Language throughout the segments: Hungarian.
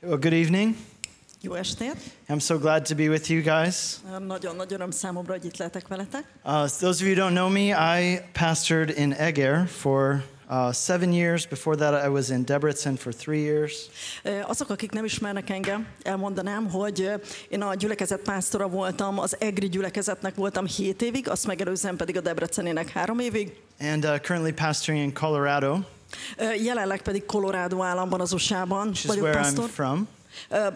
Well, good evening. Jó estét! I'm so glad to be with you guys. Nagyon nagy öröm számomra, hogy itt lehetek veletek. Those of you who don't know me, I pastored in Eger for 7 years. Before that, I was in Debrecen for 3 years. Azok, akik nem ismernek engem, elmondanám, hogy én a gyülekezet pásztora voltam, az egri gyülekezetnek voltam 7 évig, azt megelőzően pedig a Debrecenének 3 évig. And currently pastoring in Colorado. Jelenleg pedig Colorado államban, az USA-ban vagyok pásztor. I'm from.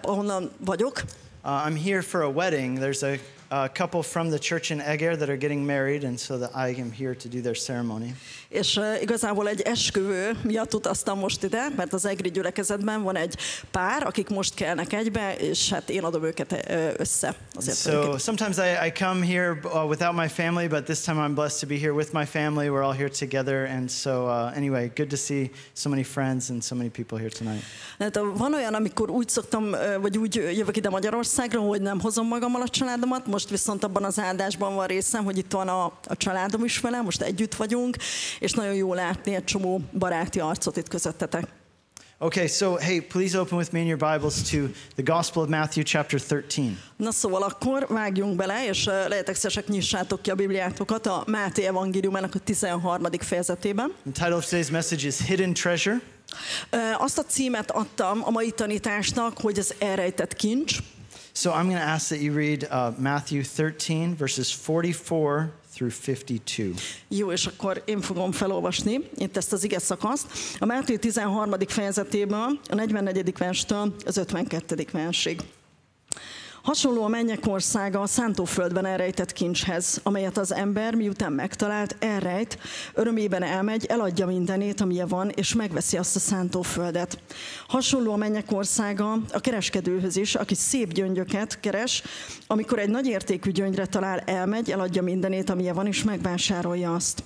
Ahonnan vagyok. I'm here for a wedding. There's a couple from the church in Eger that are getting married, and so that I am here to do their ceremony. És igazából egy esküvő miatt utaztam most ide, mert az egri gyülekezetben van egy pár, akik most kelnek egybe, és hát én adom őket össze. So sometimes I come here without my family, but this time I'm blessed to be here with my family. We're all here together, and so anyway, good to see so many friends and so many people here tonight. Hát van olyan, amikor úgy szoktam, vagy úgy jövök ide Magyarországra, hogy nem hozom magammal a családomat, most viszont abban az áldásban van részem, hogy itt van a családom is velem, most együtt vagyunk, és nagyon jó látni egy csomó baráti arcot itt közöttetek. Okay, so hey, please open with me in your Bibles to the Gospel of Matthew chapter 13. Na szóval akkor vágjunk bele, és lehetek szívesek, nyissátok ki a Bibliátokat a Máté evangéliumának a 13. fejezetében. The title of today's message is Hidden Treasure. Azt a címet adtam a mai tanításnak, hogy az elrejtett kincs. So I'm going to ask that you read Matthew 13 verses 44 through 52. Jó, és akkor én fogom felolvasni itt ezt az ige szakaszt. A Máté 13. fejezetéből, a 44. verstől az 52. versig. Hasonló a mennyek országa a szántóföldben elrejtett kincshez, amelyet az ember miután megtalált, elrejt, örömében elmegy, eladja mindenét, amilyen van, és megveszi azt a szántóföldet. Hasonló a mennyek országa a kereskedőhöz is, aki szép gyöngyöket keres, amikor egy nagy értékű gyöngyre talál, elmegy, eladja mindenét, amilyen van, és megvásárolja azt.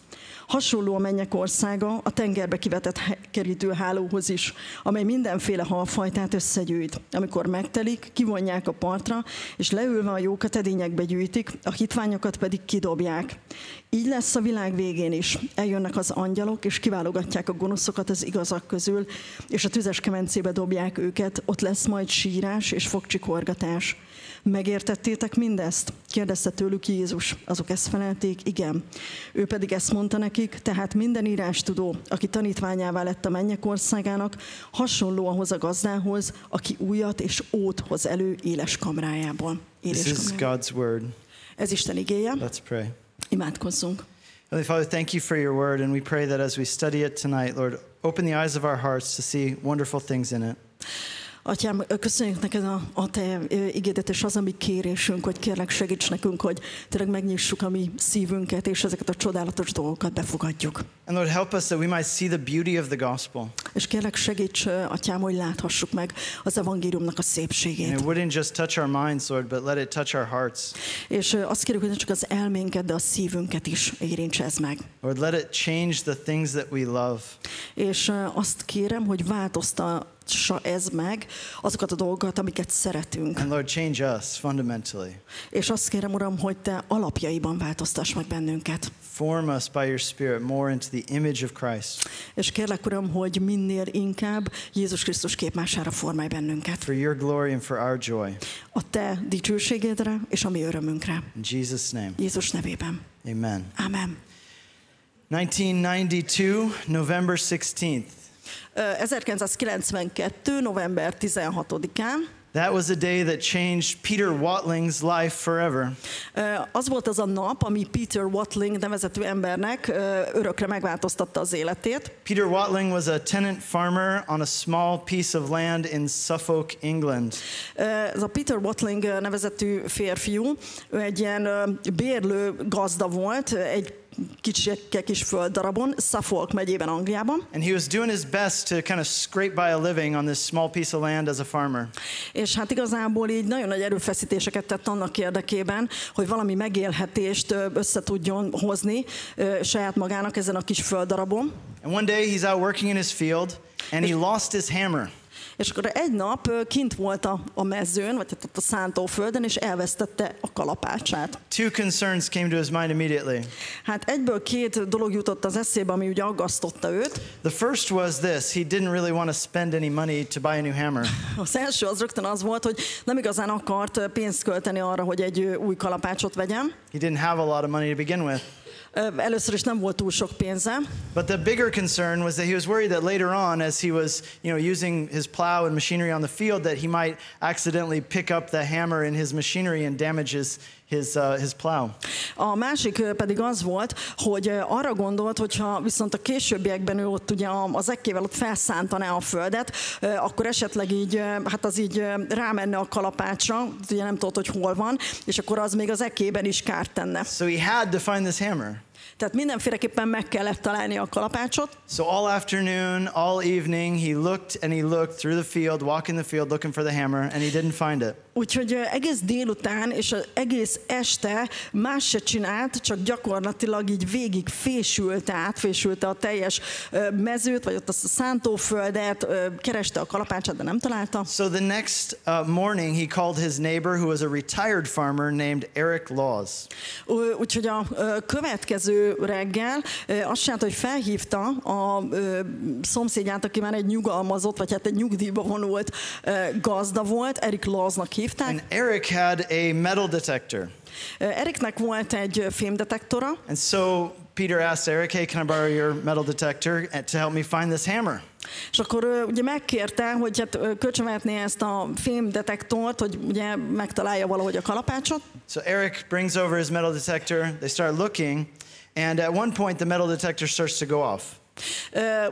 Hasonló a mennyek országa a tengerbe kivetett kerítőhálóhoz is, amely mindenféle halfajtát összegyűjt. Amikor megtelik, kivonják a partra, és leülve a jókat edényekbe gyűjtik, a hitványokat pedig kidobják. Így lesz a világ végén is. Eljönnek az angyalok, és kiválogatják a gonoszokat az igazak közül, és a tüzes kemencébe dobják őket, ott lesz majd sírás és fogcsikorgatás. Megértettétek mindezt? Kérdezte tőlük Jézus. Azok ezt felelték, igen. Ő pedig ezt mondta nekik, tehát minden írástudó, aki tanítványává lett a mennyek országának, hasonló ahhoz a gazdához, aki újat és ót hoz elő éles kamrájából. This is God's word. Ez Isten igéje. Let's pray. Imádkozzunk. Heavenly Father, thank you for your word, and we pray that as we study it tonight, Lord, open the eyes of our hearts to see wonderful things in it. Atyám, köszönjük neked a te igédet, és az a mi kérésünk, hogy kérlek segíts nekünk, hogy tényleg megnyissuk a mi szívünket, és ezeket a csodálatos dolgokat befogadjuk. And Lord, help us that we might see the beauty of the gospel. És kérlek segíts, Atyám, hogy láthassuk meg az evangéliumnak a szépségét. And it wouldn't just touch our minds, Lord, but let it touch our hearts. És azt kérjük, hogy ne csak az elménket, de a szívünket is érintse ez meg. Lord, let it change the things that we love. És azt kérem, hogy változtassa ez meg azokat a dolgokat, amiket szeretünk. And Lord, change us fundamentally. És azt kérem, Uram, hogy te alapjaiban változtass meg bennünket. Form us by your Spirit more into the image of Christ. És kérlek, Uram, hogy minél inkább Jézus Krisztus képmására formálj bennünket. For your glory and for our joy. A te dicsőségedre és a mi örömünkre. In Jesus' name. Jézus nevében. Amen. Amen. 1992, November 16th. 1992. november 16-án. That was a day that changed Peter Watling's life forever. Az volt az a nap, ami Peter Watling nevezetű embernek örökre megváltoztatta az életét. Peter Watling was a tenant farmer on a small piece of land in Suffolk, England. Ez a Peter Watling nevezetű férfiú, ő egy ilyen bérlő gazda volt, egy kis földdarabon, Suffolk megyében, Angliában. And he was doing his best to kind of scrape by a living on this small piece of land as a farmer. És hát igazából így nagyon nagy erőfeszítéseket tett annak érdekében, hogy valami megélhetést össze tudjon hozni saját magának ezen a kis földdarabon. And one day he's out working in his field and he lost his hammer. És akkor egy nap kint volt a mezőn, vagy ott a szántóföldön, és elvesztette a kalapácsát. Two concerns came to his mind immediately. Hát egyből két dolog jutott az eszébe, ami ugye aggasztotta őt. The first was this: he didn't really want to spend any money to buy a new hammer. Az első az rögtön az volt, hogy nem igazán akart pénzt költeni arra, hogy egy új kalapácsot vegyen. He didn't have a lot of money to begin with. Először is nem volt túl sok pénze. But the bigger concern was that he was worried that later on, as he was, using his plow and machinery on the field, that he might accidentally pick up the hammer in his machinery and damage his plow. A másik pedig az volt, hogy arra gondolt, hogyha viszont a későbbiekben ő ott ugye az ekkével ott felszántaná a földet, akkor esetleg így, hát az így rámenne a kalapácsra, ugye nem tudod, hogy hol van, és akkor az még az ekkében is kárt tenne. So he had to find this hammer. Tehát mindenféleképpen meg kellett találni a kalapácsot. So all afternoon, all evening, he looked through the field, walking the field, looking for the hammer, and he didn't find it. Úgyhogy egész délután és egész este más se csinált, csak gyakorlatilag így végig átfésülte a teljes mezőt, vagy ott azt a szántóföldet, kereste a kalapácsát, de nem találta. So the next morning he called his neighbor, who was a retired farmer named Eric Laws. Úgyhogy a következő reggel azt csinálta, hogy felhívta a szomszédját, aki már egy nyugalmazott, vagy hát egy nyugdíjba vonult gazda volt, Eric Lawsnak hívták. And Eric had a metal detector. Ericnek volt egy fémdetektora. And so Peter asked Eric, hey, can I borrow your metal detector to help me find this hammer? És akkor ugye megkérte, hogy hát kölcsönvehetné ezt a fémdetektort, hogy ugye megtalálja valahogy a kalapácsot. So Eric brings over his metal detector, they start looking, and at one point the metal detector starts to go off.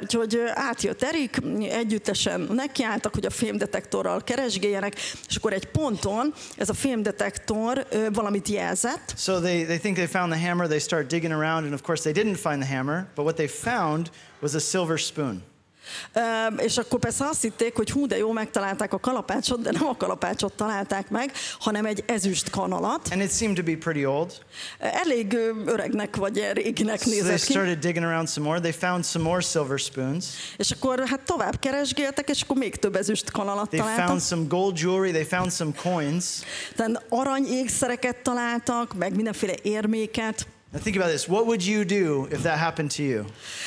Úgyhogy átjött Erik, együttesen nekiálltak, hogy a fémdetektorral keresgéljenek, és akkor egy ponton ez a fémdetektor valamit jelzett. So they think they found the hammer, they start digging around, and of course they didn't find the hammer, but what they found was a silver spoon. És akkor persze azt hitték, hogy hú, de jó, megtalálták a kalapácsot, de nem a kalapácsot találták meg, hanem egy ezüst kanalat. And it seemed to be pretty old. Elég öregnek vagy réginek nézett ki. So they started digging around some more. They found some more silver spoons. És akkor hát tovább keresgéltek, és akkor még több ezüst kanalat találtak. They found some gold jewelry, they found some coins. Tehát arany ékszereket találtak, meg mindenféle érméket. Now think about this. What would you do if that happened to you?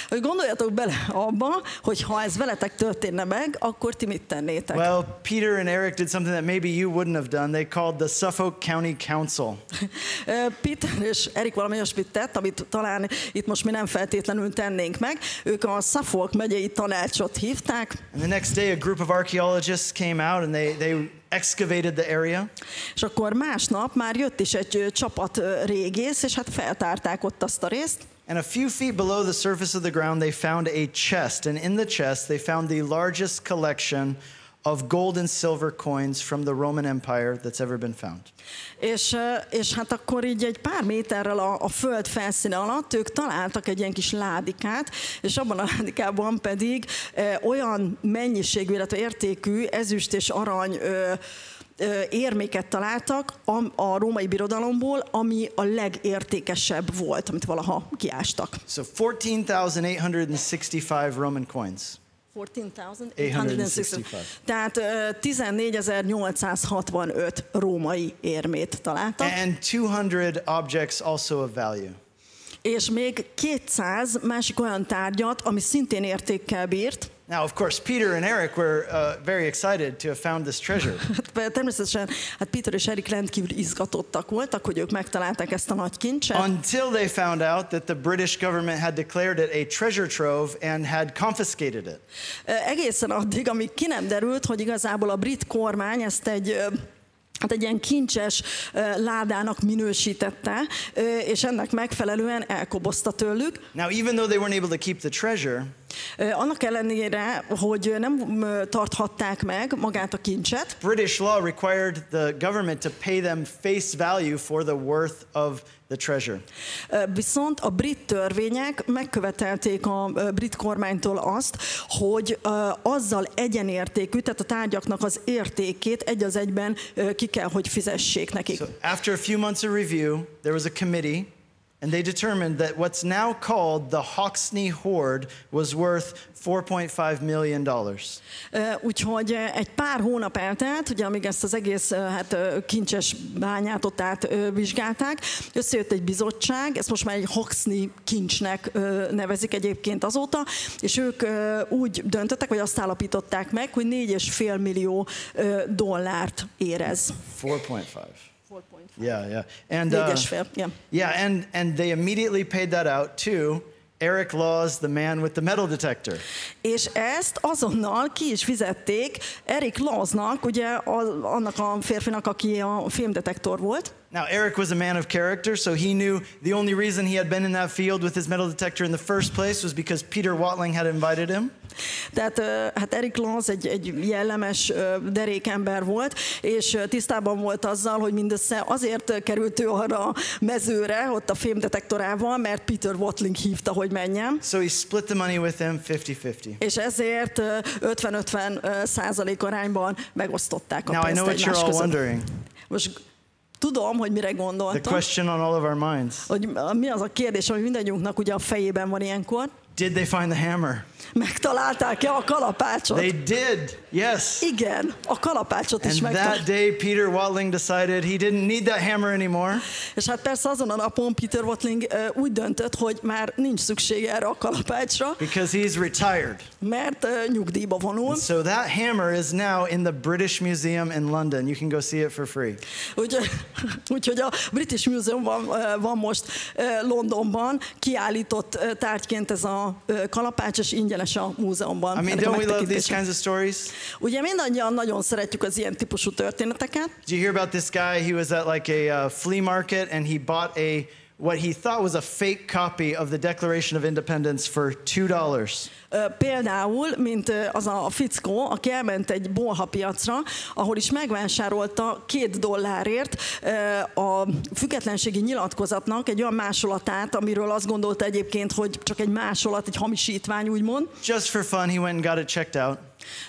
Hogy gondoljatok bele abba, hogy ha ez veletek történne meg, akkor ti mit tennétek? Well, Peter and Eric did something that maybe you wouldn't have done. They called the Suffolk County Council. Peter és Erik valami olyasmit tett, amit talán itt most mi nem feltétlenül tennénk meg. Ők a Suffolk megyei tanácsot hívták. And the next day a group of archaeologists came out and they excavated the area. És akkor másnap már jött is egy csapat régész, és hát feltárták ott azt a részt. And a few feet below the surface of the ground they found a chest, and in the chest they found the largest collection of gold and silver coins from the Roman Empire that's ever been found. És hát akkor így egy pár méterrel a föld felszíne alatt ők találtak egy ilyen kis ládikát, és abban a ládikában pedig olyan mennyiségű, illetve értékű ezüst és arany érméket találtak a római birodalomból, ami a legértékesebb volt, amit valaha kiástak. So 14,865 Roman coins. 14,865. Tehát 14.865 római érmét találtak. And 200 objects also of value. És még 200 másik olyan tárgyat, ami szintén értékkel bírt. Now, of course, Peter and Eric were very excited to have found this treasure. Természetesen, hát Peter és Erik rendkívül izgatottak voltak, hogy ők megtalálták ezt a nagy kincset. Until they found out that the British government had declared it a treasure trove and had confiscated it. Egészen addig, amíg ki nem derült, hogy igazából a brit kormány ezt egy ilyen kincses ládának minősítette, és ennek megfelelően elkobozta tőlük. Now, even though they weren't able to keep the treasure, annak ellenére, hogy nem tarthatták meg magát a kincset, British law required the government to pay them face value for the worth of the treasure. Viszont a brit törvények megkövetelték a brit kormánytól azt, hogy azzal egyenértékű, tehát a tárgyaknak az értékét egy az egyben ki kell, hogy fizessék nekik. So after a few months of review, there was a committee, And they determined that what's now called the Hawksney Hoard was worth $4.5 million. Úgyhogy egy pár hónap eltelt, ugye, amíg ezt az egész kincses bányát ott átvizsgálták, összejött egy bizottság, ezt most már egy Hawksney kincsnek nevezik egyébként azóta, és ők úgy döntöttek, vagy azt állapították meg, hogy $4,5 millió ér ez. 4.5. Yeah. And and they immediately paid that out to Eric Laws, the man with the metal detector. És ezt azonnal ki is fizették Eric Lawsnak, ugye annak a férfinak, aki a fémdetektor volt. Now, Eric was a man of character, so he knew the only reason he had been in that field with his metal detector in the first place was because Peter Watling had invited him. Tehát hát Eric Laws egy jellemes derékember volt, és tisztában volt azzal, hogy mindössze azért került ő arra a mezőre, ott a fémdetektorával, mert Peter Watling hívta, hogy menjen. So he split the money with him 50-50. És ezért 50-50% arányban megosztották a pénzt egymás között. Now I know what you're all wondering. Most tudom, hogy mire gondoltam. The question on all of our minds. Hogy mi az a kérdés, ami mindannyiunknak ugye a fejében van ilyenkor? Did they find the hammer? Megtalálták-e a kalapácsot? They did, yes. Igen, a kalapácsot is megtalálták. And that day Peter Watling decided he didn't need that hammer anymore. És hát persze azon a napon Peter Watling úgy döntött, hogy már nincs szüksége erre a kalapácsra. Because he's retired. Mert nyugdíjba vonul. And so that hammer is now in the British Museum in London. You can go see it for free. Úgyhogy a British Museumban van most Londonban kiállított tárgyként ez a kalapács, és ingyenes a múzeumban. I mean, don't we love these kinds of stories? Ugye mindannyian nagyon szeretjük az ilyen típusú történeteket. Did you hear about this guy? He was at like a flea market and he bought what he thought was a fake copy of the Declaration of Independence for $2. Például, mint az a fickó, aki elment egy bolhapiacra, ahol is megvásárolta $2 a függetlenségi nyilatkozatnak egy olyan másolatát, amiről azt gondolta egyébként, hogy csak egy másolat, egy hamisítvány, úgymond. Just for fun, he went and got it checked out.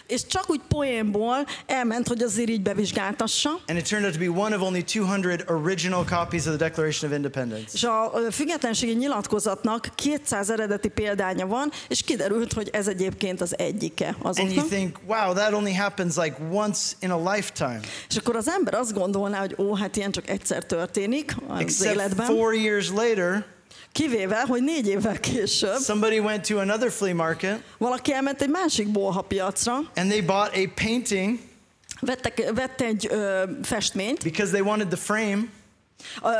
És csak úgy poénból elment, hogy azért így bevizsgáltassa. And it turned out to be one of only 200 original copies of the Declaration of Independence. És a függetlenségi nyilatkozatnak 200 eredeti példánya van, és kiderült, hogy ez egyébként az egyike azoknak. And you think, wow, that only happens like once in a lifetime. És akkor az ember azt gondolná, hogy hát ilyen csak egyszer történik az életben. Except 4 years later, kivéve, hogy 4 évvel később somebody went to another flea market. Valaki elment egy másik bolhapiacra. And they bought a painting. Vett egy festményt. Because they wanted the frame.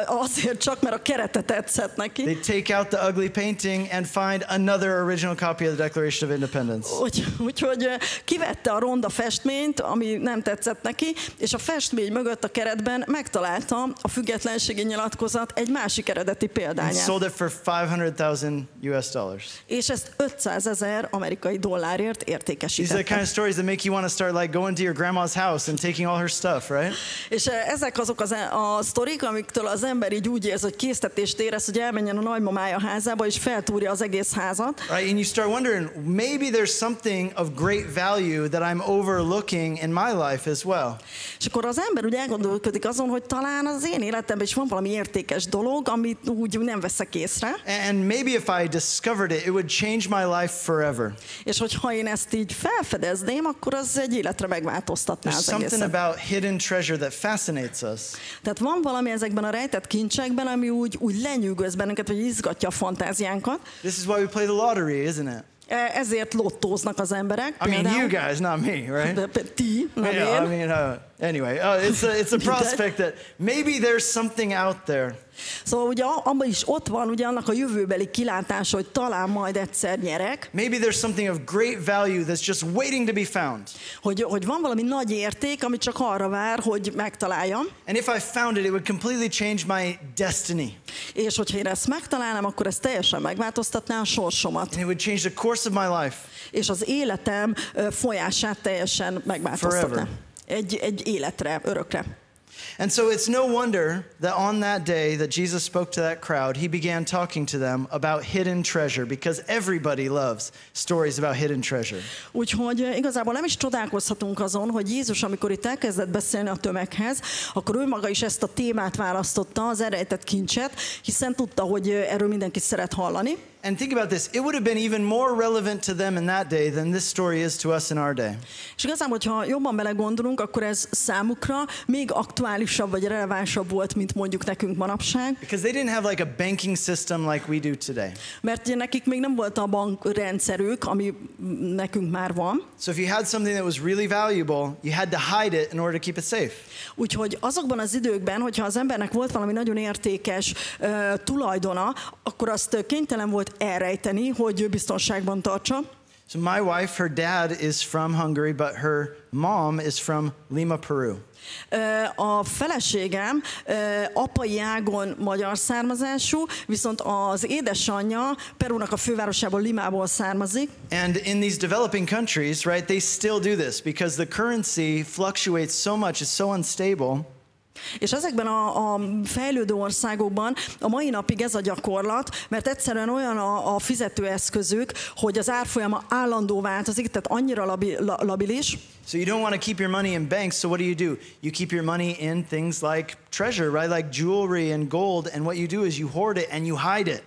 Azért csak, mert a kerete tetszett neki. They take out the ugly painting and find another original copy of the Declaration of Independence. Úgyhogy kivette a ronda festményt, ami nem tetszett neki, és a festmény mögött a keretben megtalálta a függetlenségi nyilatkozat egy másik eredeti példányát. And sold it for $500,000 US. És ezt $500,000 értékesítette. These are the kind of stories that make you want to start like going to your grandma's house and taking all her stuff, right? És ezek azok a sztorik, amiktől az ember így úgy érz, hogy késztetést érez, hogy elmenjen a nagymamája házába, és feltúrja az egész házat. Right, and you start wondering, maybe there's something of great value that I'm overlooking in my life as well. És akkor az ember úgy elgondolkodik azon, hogy talán az én életemben is van valami értékes dolog, amit úgy nem veszek észre. And maybe if I discovered it, it would change my life forever. És hogyha én ezt így felfedezném, akkor az egy életre megváltoztatná az egészet. There's something about hidden treasure that fascinates us. Tehát van valami ezekben a rejtett kincsekben, ami úgy lenyűgöz bennünket, vagy izgatja a fantáziánkat. This is why we play the lottery, isn't it? Ezért lottóznak az emberek. I mean, you guys, not me, right? Ti, nem én. I mean, anyway, it's a prospect that maybe there's something out there. Szóval ugye abban is ott van ugye annak a jövőbeli kilátása, hogy talán majd egyszer nyerek. Maybe there's something of great value that's just waiting to be found. Hogy van valami nagy érték, ami csak arra vár, hogy megtaláljam. And if I found it, it would completely change my destiny. És hogyha én ezt megtalálnám, akkor ez teljesen megváltoztatná a sorsomat. And it would change the course of my life. És az életem folyását teljesen megváltoztatná. Egy életre, örökre. And so it's no wonder that on that day that Jesus spoke to that crowd, he began talking to them about hidden treasure, because everybody loves stories about hidden treasure. Úgyhogy igazából nem is csodálkozhatunk azon, hogy Jézus, amikor itt elkezdett beszélni a tömeghez, akkor ő maga is ezt a témát választotta, az elrejtett kincset, hiszen tudta, hogy erről mindenki szeret hallani. And think about this, it would have been even more relevant to them in that day than this story is to us in our day. És igazából, hogyha jobban belegondolunk, akkor ez számukra még aktuálisabb vagy relevánsabb volt, mint mondjuk nekünk manapság. Because they didn't have like a banking system like we do today. Mert ugye nekik még nem volt a bankrendszerük, ami nekünk már van. So if you had something that was really valuable, you had to hide it in order to keep it safe. Úgyhogy azokban az időkben, hogyha az embernek volt valami nagyon értékes tulajdona, akkor azt kénytelen volt elrejteni, hogy biztonságban tartsa. So my wife, her dad is from Hungary, but her mom is from Lima, Peru. A feleségem apai ágon magyar származású, viszont az édesanyja Perúnak a fővárosából, Limából származik. And in these developing countries, right, they still do this because the currency fluctuates so much, it's so unstable. És ezekben a fejlődő országokban a mai napig ez a gyakorlat, mert egyszerűen olyan a fizetőeszközük, hogy az árfolyama állandó változik, tehát annyira labilis. So you don't want to keep your money in banks, so what do? You keep your money in things like treasure, right? Like jewelry and gold, and what you do is you hoard it and you hide it.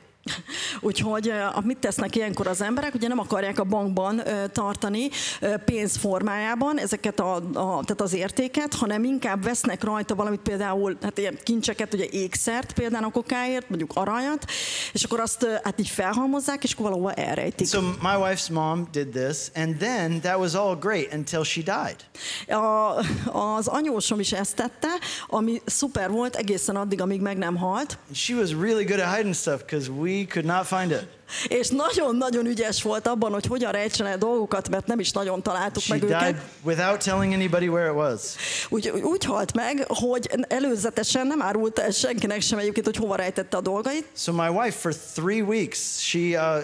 Úgyhogy mit tesznek ilyenkor az emberek? Ugye nem akarják a bankban tartani pénz formájában ezeket tehát az értéket, hanem inkább vesznek rajta valamit, például hát ilyen kincseket, ugye ékszert például a kokáért, mondjuk aranyat, és akkor azt hát így felhalmozzák, és akkor valahova elrejtik. So my wife's mom did this, and then that was all great until she died. Az anyósom is ezt tette, ami szuper volt egészen addig, amíg meg nem halt. She was really good at hiding stuff because we could not find it. És nagyon-nagyon ügyes volt abban, hogy hogyan rejtsen el dolgokat, mert nem is nagyon találtuk meg őket. She died without telling anybody where it was. Úgy halt meg, hogy előzetesen nem árult el senkinek sem egyébként, hogy hova rejtette a dolgait. So my wife, for 3 weeks,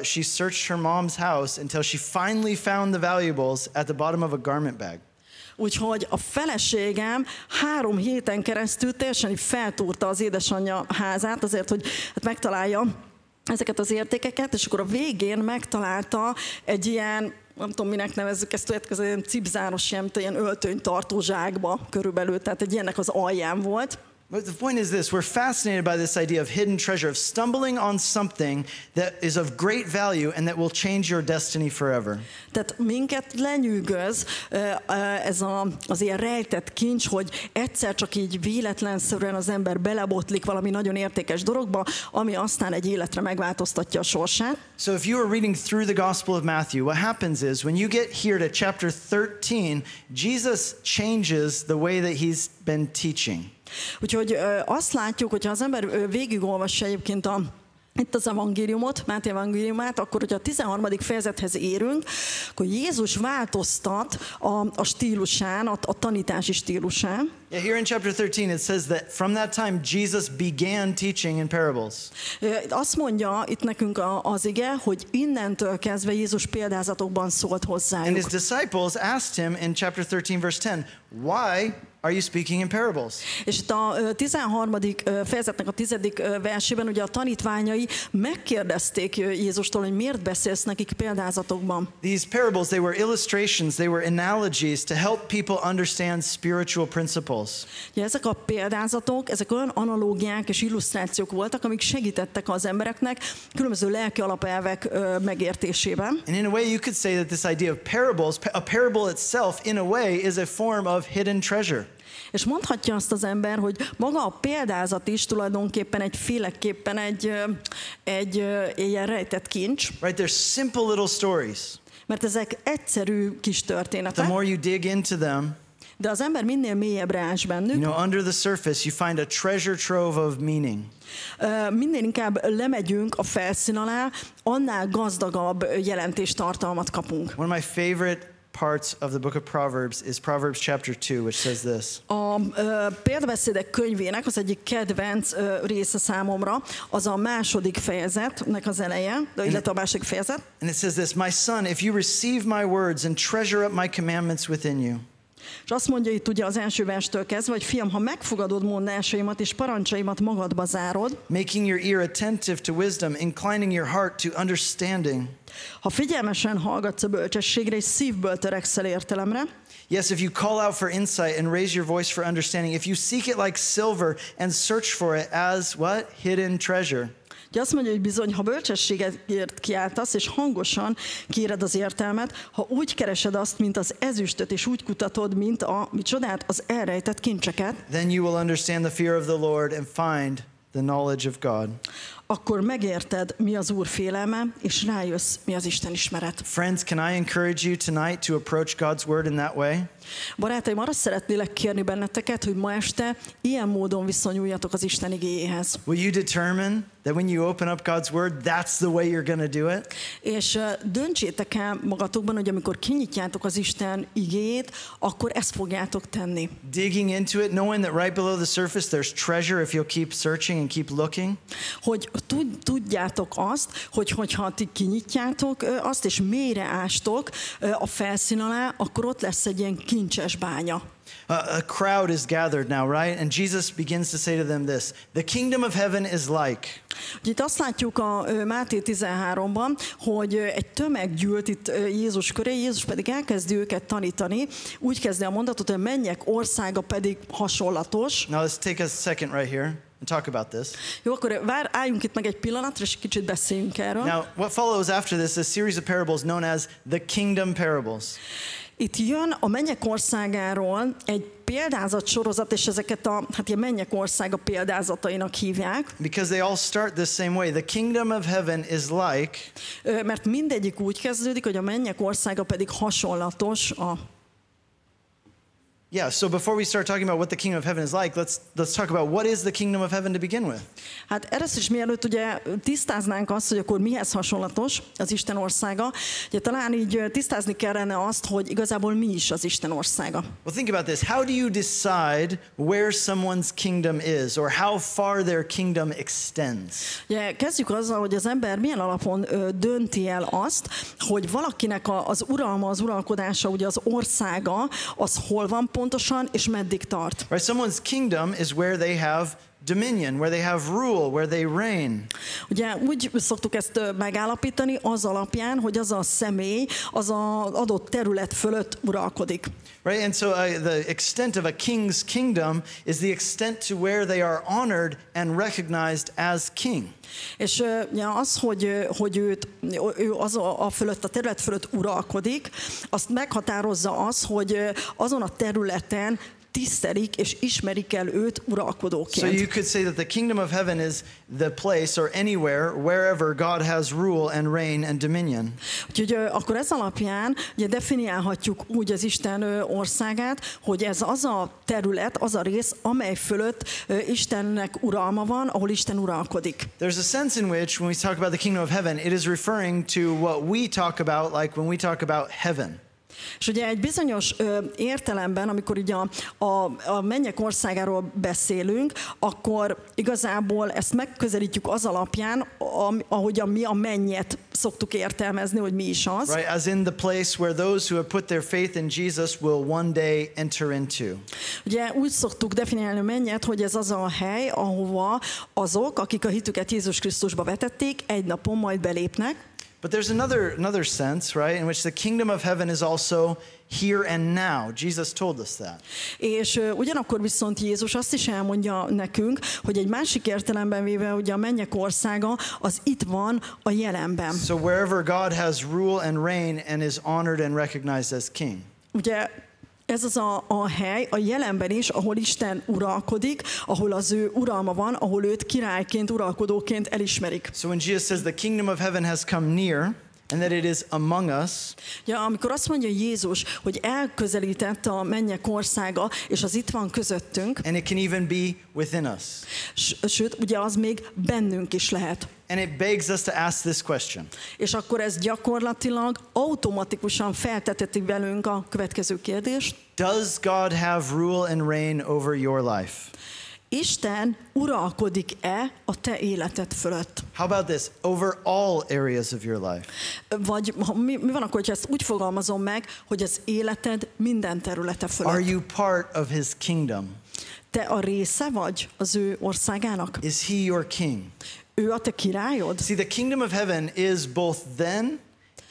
she searched her mom's house until she finally found the valuables at the bottom of a garment bag. Úgyhogy a feleségem 3 héten keresztül teljesen feltúrta az édesanyja házát azért, hogy hát megtalálja ezeket az értékeket, és akkor a végén megtalálta egy ilyen, nem tudom minek nevezzük ezt, ilyen cipzáros, ilyen öltönytartó zsákba körülbelül, tehát egy ilyennek az alján volt. But the point is this, we're fascinated by this idea of hidden treasure, of stumbling on something that is of great value and that will change your destiny forever. Tehát minket lenyűgöz ez az ilyen rejtett kincs, hogy egyszer csak így véletlenszerűen az ember belebotlik valami nagyon értékes dologba, ami aztán egy életre megváltoztatja a sorsát. So if you are reading through the Gospel of Matthew, what happens is when you get here to chapter 13, Jesus changes the way that he's been teaching. Úgyhogy azt látjuk, hogyha az ember végigolvassa egyébként itt az evangéliumot, Máté evangéliumát, akkor, hogyha a 13. fejezethez érünk, akkor Jézus változtat a stílusán, a tanítási stílusán. Yeah, here in chapter 13 it says that from that time Jesus began teaching in parables. Azt mondja itt nekünk az ige, hogy innentől kezdve Jézus példázatokban szólt hozzájuk. And his disciples asked him in chapter 13 verse 10, why are you speaking in parables? És itt a 13. fejezetnek a 10. versében ugye a tanítványai megkérdezték Jézustól, hogy miért beszélsz nekik példázatokban. These parables, they were illustrations, they were analogies to help people understand spiritual principles. Ja, ezek a példázatok, ezek olyan analógiák és illusztrációk voltak, amik segítettek az embereknek különböző lelki alapelvek megértésében. And in a way you could say that this idea of parables, a parable itself in a way is a form of hidden treasure. És mondhatja azt az ember, hogy maga a példázat is tulajdonképpen egyféleképpen egy ilyen rejtett kincs. Right, they're simple little stories. Mert ezek egyszerű kis történetek. The more you dig into them, de az ember minél mélyebbre ás bennük, you know, under the surface you find a treasure trove of meaning. Minél inkább lemegyünk a felszín alá, annál gazdagabb jelentéstartalmat kapunk. One of my favorite parts of the book of Proverbs is Proverbs chapter 2, which says this. A példabeszédek könyvének az egyik kedvenc része számomra, az a második fejezetnek az eleje, illetve a második fejezet. And it says this, my son, if you receive my words and treasure up my commandments within you. És azt mondja itt ugye az első verstől kezdve, hogy fiam, ha megfogadod mondásaimat és parancsaimat magadba zárod, making your ear attentive to wisdom, inclining your heart to understanding. Ha figyelmesen hallgatsz a bölcsességre és szívből törekszel értelemre, Yes, if you call out for insight and raise your voice for understanding, if you seek it like silver and search for it as what? Hidden treasure. Ugye azt mondja, hogy bizony, ha bölcsességért kiáltasz, és hangosan kéred az értelmet, ha úgy keresed azt, mint az ezüstöt, és úgy kutatod, mint a micsodát, az elrejtett kincseket, then you will understand the fear of the Lord and find the knowledge of God. akkor megérted, mi az Úr félelme, és rájössz, mi az Isten ismeret. Friends, can I encourage you tonight to approach God's word in that way? Barátaim, arra szeretnélek kérni benneteket, hogy ma este ilyen módon viszonyuljatok az Isten igéjéhez. Will you determine that when you open up God's word, that's the way you're going to do it? És döntsétek el magatokban, hogy amikor kinyitjátok az Isten igéjét, akkor ezt fogjátok tenni. Digging into it, knowing that right below the surface there's treasure if you'll keep searching and keep looking. Hogy tudjátok azt, hogyha ti kinyitjátok azt, és mélyre ástok a felszín alá, akkor ott lesz egy ilyen kincses bánya. A crowd is gathered now, right? And Jesus begins to say to them this: the kingdom of heaven is like. Itt azt látjuk a Máté 13-ban, hogy egy tömeg gyűlt itt Jézus köré, Jézus pedig elkezdi őket tanítani. Úgy kezdi a mondatot, hogy mennyek országa pedig hasonlatos. Now let's take a second right here and talk about this. Jó, akkor álljunk itt meg egy pillanatra, és kicsit beszéljünk erről. Now, what follows after this is a series of parables known as the kingdom parables. Itt jön a mennyek országáról egy példázat sorozat, és ezeket a ilyen mennyek országa példázatainak hívják. Because they all start the same way. The kingdom of heaven is like. Mert mindegyik úgy kezdődik, hogy a mennyek országa pedig hasonlatos a. Yeah, so before we start talking about what the kingdom of heaven is like, let's talk about what is the kingdom of heaven to begin with. Hát először is mielőtt ugye tisztáznánk azt, hogy akkor mihez hasonlatos az Isten országa, ugye talán így tisztázni kellene azt, hogy igazából mi is az Isten országa. Well, think about this. How do you decide where someone's kingdom is or how far their kingdom extends? Ugye kezdjük azzal, hogy az ember milyen alapon dönti el azt, hogy valakinek az uralma, az uralkodása, ugye az országa, az hol van pontosan, és meddig tart. Right, someone's kingdom is where they have dominion, where they have rule, where they reign. Ugye úgy szoktuk ezt megállapítani az alapján, hogy az a személy az az adott terület fölött uralkodik. Right, and so the extent of a king's kingdom is the extent to where they are honored and recognized as king. És az, hogy ő az a fölött, a terület fölött uralkodik, azt meghatározza az, hogy azon a területen tisztelik és ismerik el őt uralkodóként. So you could say that the kingdom of heaven is the place or anywhere, wherever God has rule and reign and dominion. Úgyhogy akkor ez alapján ugye definiálhatjuk úgy az Isten országát, hogy ez az a terület, az a rész, amely fölött Istennek uralma van, ahol Isten uralkodik. There's a sense in which when we talk about the kingdom of heaven, it is referring to what we talk about like when we talk about heaven. És ugye egy bizonyos értelemben, amikor ugye a mennyek országáról beszélünk, akkor igazából ezt megközelítjük az alapján, ahogyan mi a mennyet szoktuk értelmezni, hogy mi is az. Right, as in the place where those who have put their faith in Jesus will one day enter into. Ugye úgy szoktuk definiálni a mennyet, hogy ez az a hely, ahova azok, akik a hitüket Jézus Krisztusba vetették, egy napon majd belépnek. But there's another sense, right, in which the kingdom of heaven is also here and now. Jesus told us that. És ugyanakkor viszont Jézus azt is elmondja nekünk, hogy egy másik értelemben véve ugye a mennyek országa az itt van a jelenben. So wherever God has rule and reign and is honored and recognized as king. Ugye ez az a hely a jelenben is, ahol Isten uralkodik, ahol az ő uralma van, ahol őt királyként, uralkodóként elismerik. So when Jesus says the kingdom of heaven has come near and that it is among us. Ja, amikor azt mondja Jézus, hogy elközelített a mennyek országa, és az itt van közöttünk. And it can even be within us. Sőt, ugye az még bennünk is lehet. And it begs us to ask this question. És akkor ez gyakorlatilag automatikusan felteteti velünk a következő kérdést. Does God have rule and reign over your life? Isten uralkodik-e a te életed fölött? How about this? Over all areas of your life. Vagy mi van akkor, hogyha ezt úgy fogalmazom meg, hogy az életed minden területe fölött? Are you part of his kingdom? Te a része vagy az ő országának? Is he your king? Ő a te királyod? See, the kingdom of heaven is both then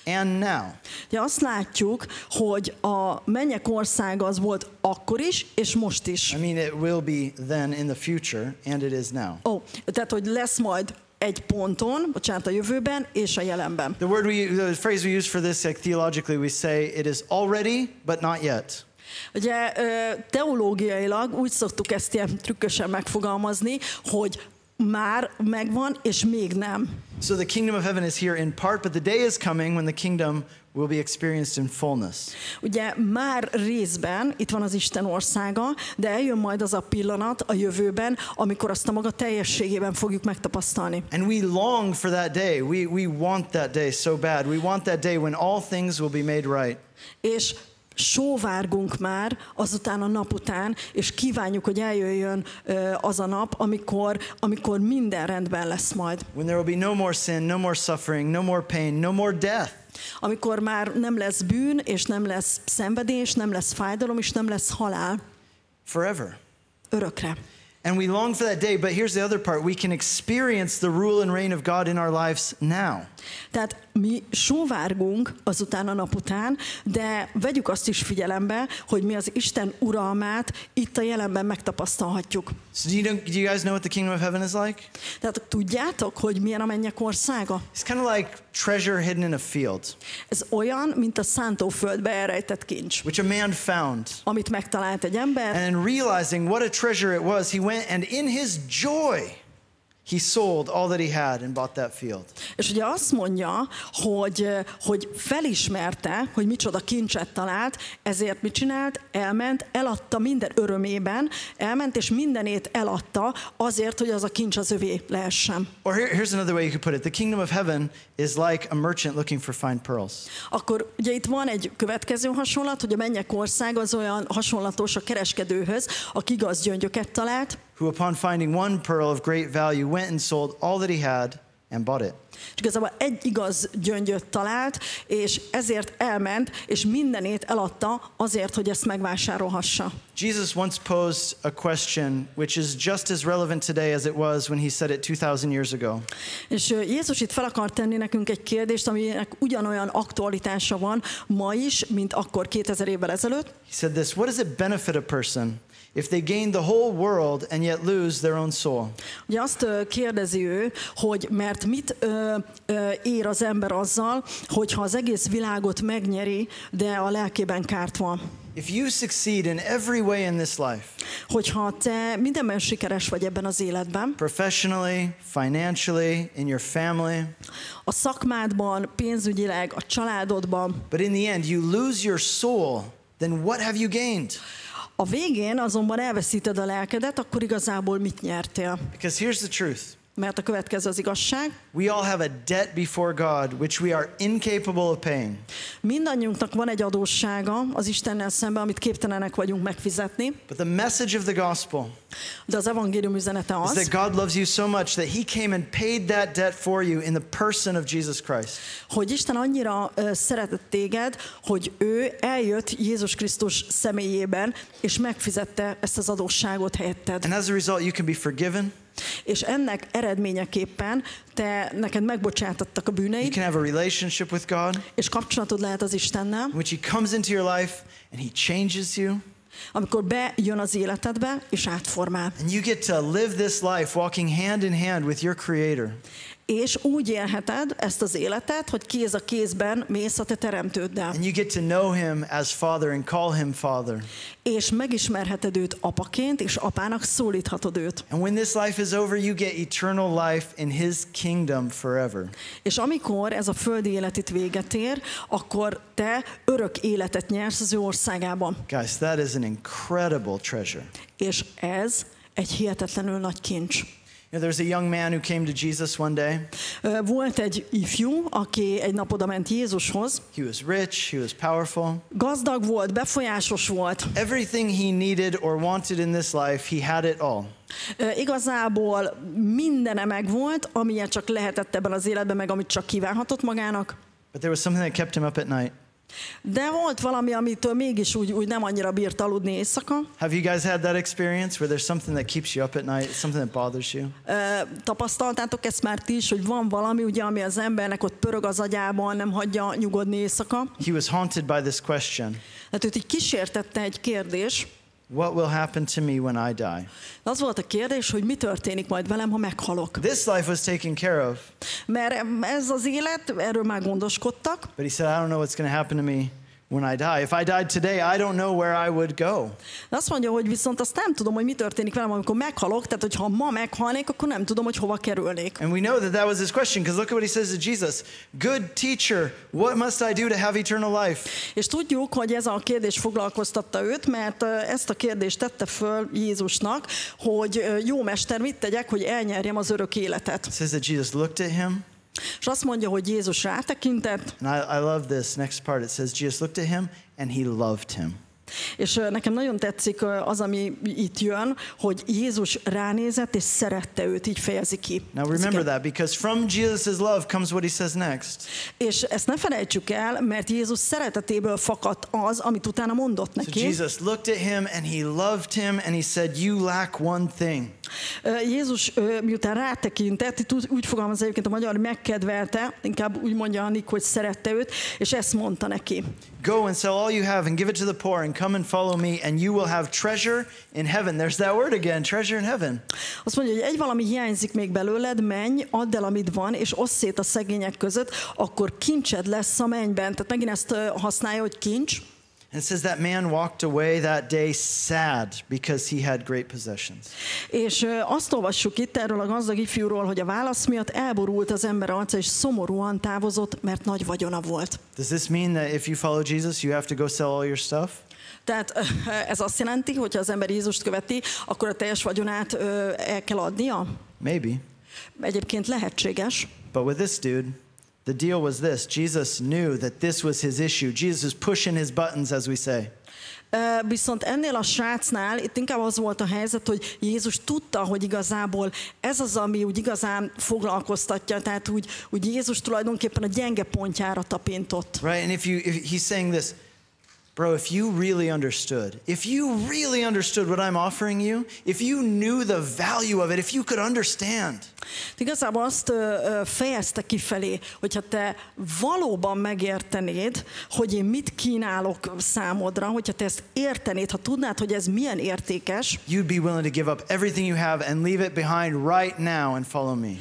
and now. Ja, azt látjuk, hogy a mennyek országa az volt akkor is, és most is. I mean, it will be then in the future, and it is now. Tehát, hogy lesz majd egy ponton, bocsánat, a jövőben és a jelenben. The phrase we use for this, like theologically, we say it is already, but not yet. Ugye teológiailag úgy szoktuk ezt ilyen trükkösen megfogalmazni, hogy már megvan, és még nem. So the kingdom of heaven is here in part, but the day is coming when the kingdom will be experienced in fullness. Ugye már részben itt van az Isten országa, de eljön majd az a pillanat a jövőben, amikor azt a maga teljességében fogjuk megtapasztalni. And we long for that day. We want that day so bad. We want that day when all things will be made right. És sóvárgunk már azután a nap után, és kívánjuk, hogy eljöjjön az a nap, amikor minden rendben lesz majd. When there will be no more sin, no more suffering, no more pain, no more death. Amikor már nem lesz bűn, és nem lesz szenvedés, nem lesz fájdalom, és nem lesz halál. Forever. Örökre. And we long for that day, but here's the other part. We can experience the rule and reign of God in our lives now. Tehát mi sóvárgunk azután a nap után, de vegyük azt is figyelembe, hogy mi az Isten uralmát itt a jelenben megtapasztalhatjuk. So do you guys know what the kingdom of heaven is like? Tehát tudjátok, hogy milyen a mennyek országa? It's kind of like treasure hidden in a field. Ez olyan, mint a szántóföldbe elrejtett kincs. Which a man found. Amit megtalált egy ember. And realizing what a treasure it was, he went and in his joy he sold all that he had and bought that field. És ugye azt mondja, hogy felismerte, hogy micsoda kincset talált, ezért mit csinált? Elment, eladta minden örömében, elment és mindenét eladta azért, hogy az a kincs az övé lehessen. Or here's another way you could put it. The kingdom of heaven is like a merchant looking for fine pearls. Akkor ugye itt van egy következő hasonlat, hogy a mennyek ország az olyan hasonlatos a kereskedőhöz, aki igaz gyöngyöket talált, who upon finding one pearl of great value went and sold all that he had and bought it. És igazából egy igaz gyöngyöt talált, és ezért elment, és mindenét eladta azért, hogy ezt megvásárolhassa. Jesus once posed a question which is just as relevant today as it was when he said it 2000 years ago. És Jézus itt fel akar tenni nekünk egy kérdést, aminek ugyanolyan aktualitása van ma is, mint akkor 2000 évvel ezelőtt. He said this, what does it benefit a person if they gain the whole world and yet lose their own soul? Ugye azt kérdezi ő, hogy mert mit ér az ember azzal, hogyha az egész világot megnyeri, de a lelkében kárt van. If you succeed in every way in this life, hogyha te mindenben sikeres vagy ebben az életben, professionally, financially, in your family, a szakmádban, pénzügyileg, a családodban, but in the end you lose your soul, then what have you gained? A végén azonban elveszíted a lelkedet, akkor igazából mit nyertél? Because here's the truth. Mert a következő az igazság. We all have a debt before God which we are incapable of paying. Mindannyiunknak van egy adóssága az Istennel szemben, amit képtelenek vagyunk megfizetni. But the message of the gospel de az evangélium üzenete az, is that God loves you so much that he came and paid that debt for you in the person of Jesus Christ. Hogy Isten annyira szeretett téged, hogy ő eljött Jézus Krisztus személyében, és megfizette ezt az adósságot helyetted. And as a result you can be forgiven. És ennek eredményeképpen neked megbocsátattak a bűneid. You can have a relationship with God. És kapcsolatod lehet az Istennel. Which he comes into your life and he changes you. Amikor bejön az életedbe és átformál. And you get to live this life walking hand in hand with your Creator. És úgy élheted ezt az életet, hogy kéz a kézben mész a te teremtőddel. And you get to know him as Father and call him Father. És megismerheted őt apaként, és apának szólíthatod őt. And when this life is over, you get eternal life in his kingdom forever. És amikor ez a földi élet itt véget ér, akkor te örök életet nyersz az ő országában. Guys, that is an incredible treasure. És ez egy hihetetlenül nagy kincs. You know, there's a young man who came to Jesus one day. Volt egy ifjú, aki egy nap oda ment Jézushoz. He was rich, he was powerful. Gazdag volt, befolyásos volt. Everything he needed or wanted in this life, he had it all. Igazából mindene megvolt, amilyen csak lehetett ebben az életben, meg amit csak kívánhatott magának. But there was something that kept him up at night. De volt valami, amitől mégis úgy nem annyira bírt aludni éjszaka. Have you guys had that experience where there's something that keeps you up at night, something that bothers you? Tapasztaltátok ezt már ti is, hogy van valami, ugye, ami az embernek ott pörög az agyában, nem hagyja nyugodni éjszaka? He was haunted by this question. Hát őt így kísértette egy kérdés. What will happen to me when I die? Az volt a kérdés, hogy mi történik majd velem, ha meghalok. This life was taken care of. Mert ez az élet, erről már gondoskodtak. But he said, I don't know what's going to happen to me when I die. If I died today, I don't know where I would go. De azt mondja, hogy viszont azt nem tudom, hogy mi történik velem, amikor meghalok, tehát hogyha ma meghalnék, akkor nem tudom, hogy hova kerülnék. And we know that that was his question, because look at what he says to Jesus. Good teacher, what must I do to have eternal life? És tudjuk, hogy ez a kérdés foglalkoztatta őt, mert ezt a kérdést tette föl Jézusnak, hogy jó mester, mit tegyek, hogy elnyerjem az örök életet. It says that Jesus looked at him. És azt mondja, hogy Jézus rátekintett. And I love this next part. It says Jesus looked at him and he loved him. És nekem nagyon tetszik az, ami itt jön, hogy Jézus ránézett és szerette őt, így fejezi ki. Now remember that, because from Jesus' love comes what he says next. És ezt ne felejtsük el, mert Jézus szeretetéből fakadt az, amit utána mondott neki. So Jesus looked at him and he loved him and he said, you lack one thing. Jézus miután rátekintett, itt úgy fogalmaz egyébként a magyar, megkedvelte, inkább úgy mondja Annik, hogy szerette őt, és ezt mondta neki. Go and sell all you have and give it to the poor and come and follow me and you will have treasure in heaven. There's that word again, treasure in heaven. Azt mondja, hogy egy valami hiányzik még belőled, menj, add el, amit van, és osszd szét a szegények között, akkor kincsed lesz a mennyben. Tehát megint ezt használja, hogy kincs. And it says that man walked away that day sad because he had great possessions. És azt olvassuk itt erről a gazdag ifjúról, hogy a válasz miatt elborult az ember arca, és szomorúan távozott, mert nagy vagyona volt. Does this mean that if you follow Jesus, you have to go sell all your stuff? Tehát ez azt jelenti, hogy ha az ember Jézust követi, akkor a teljes vagyonát el kell adnia? Maybe. Egyébként lehetséges. But with this dude, the deal was this. Jesus knew that this was his issue. Jesus was pushing his buttons, as we say. Viszont ennél a srácnál itt inkább az volt a helyzet, hogy Jézus tudta, hogy igazából ez az, ami úgy igazán foglalkoztatja, tehát úgy Jézus tulajdonképpen a gyenge pontjára tapintott. Right, and if he's saying this, bro, if you really understood what I'm offering you, if you knew the value of it, if you could understand. Igazából azt fejezte kifelé, hogyha te valóban megértenéd, hogy én mit kínálok számodra, hogyha te ezt értenéd, ha tudnád, hogy ez milyen értékes, you'd be willing to give up everything you have and leave it behind right now and follow me.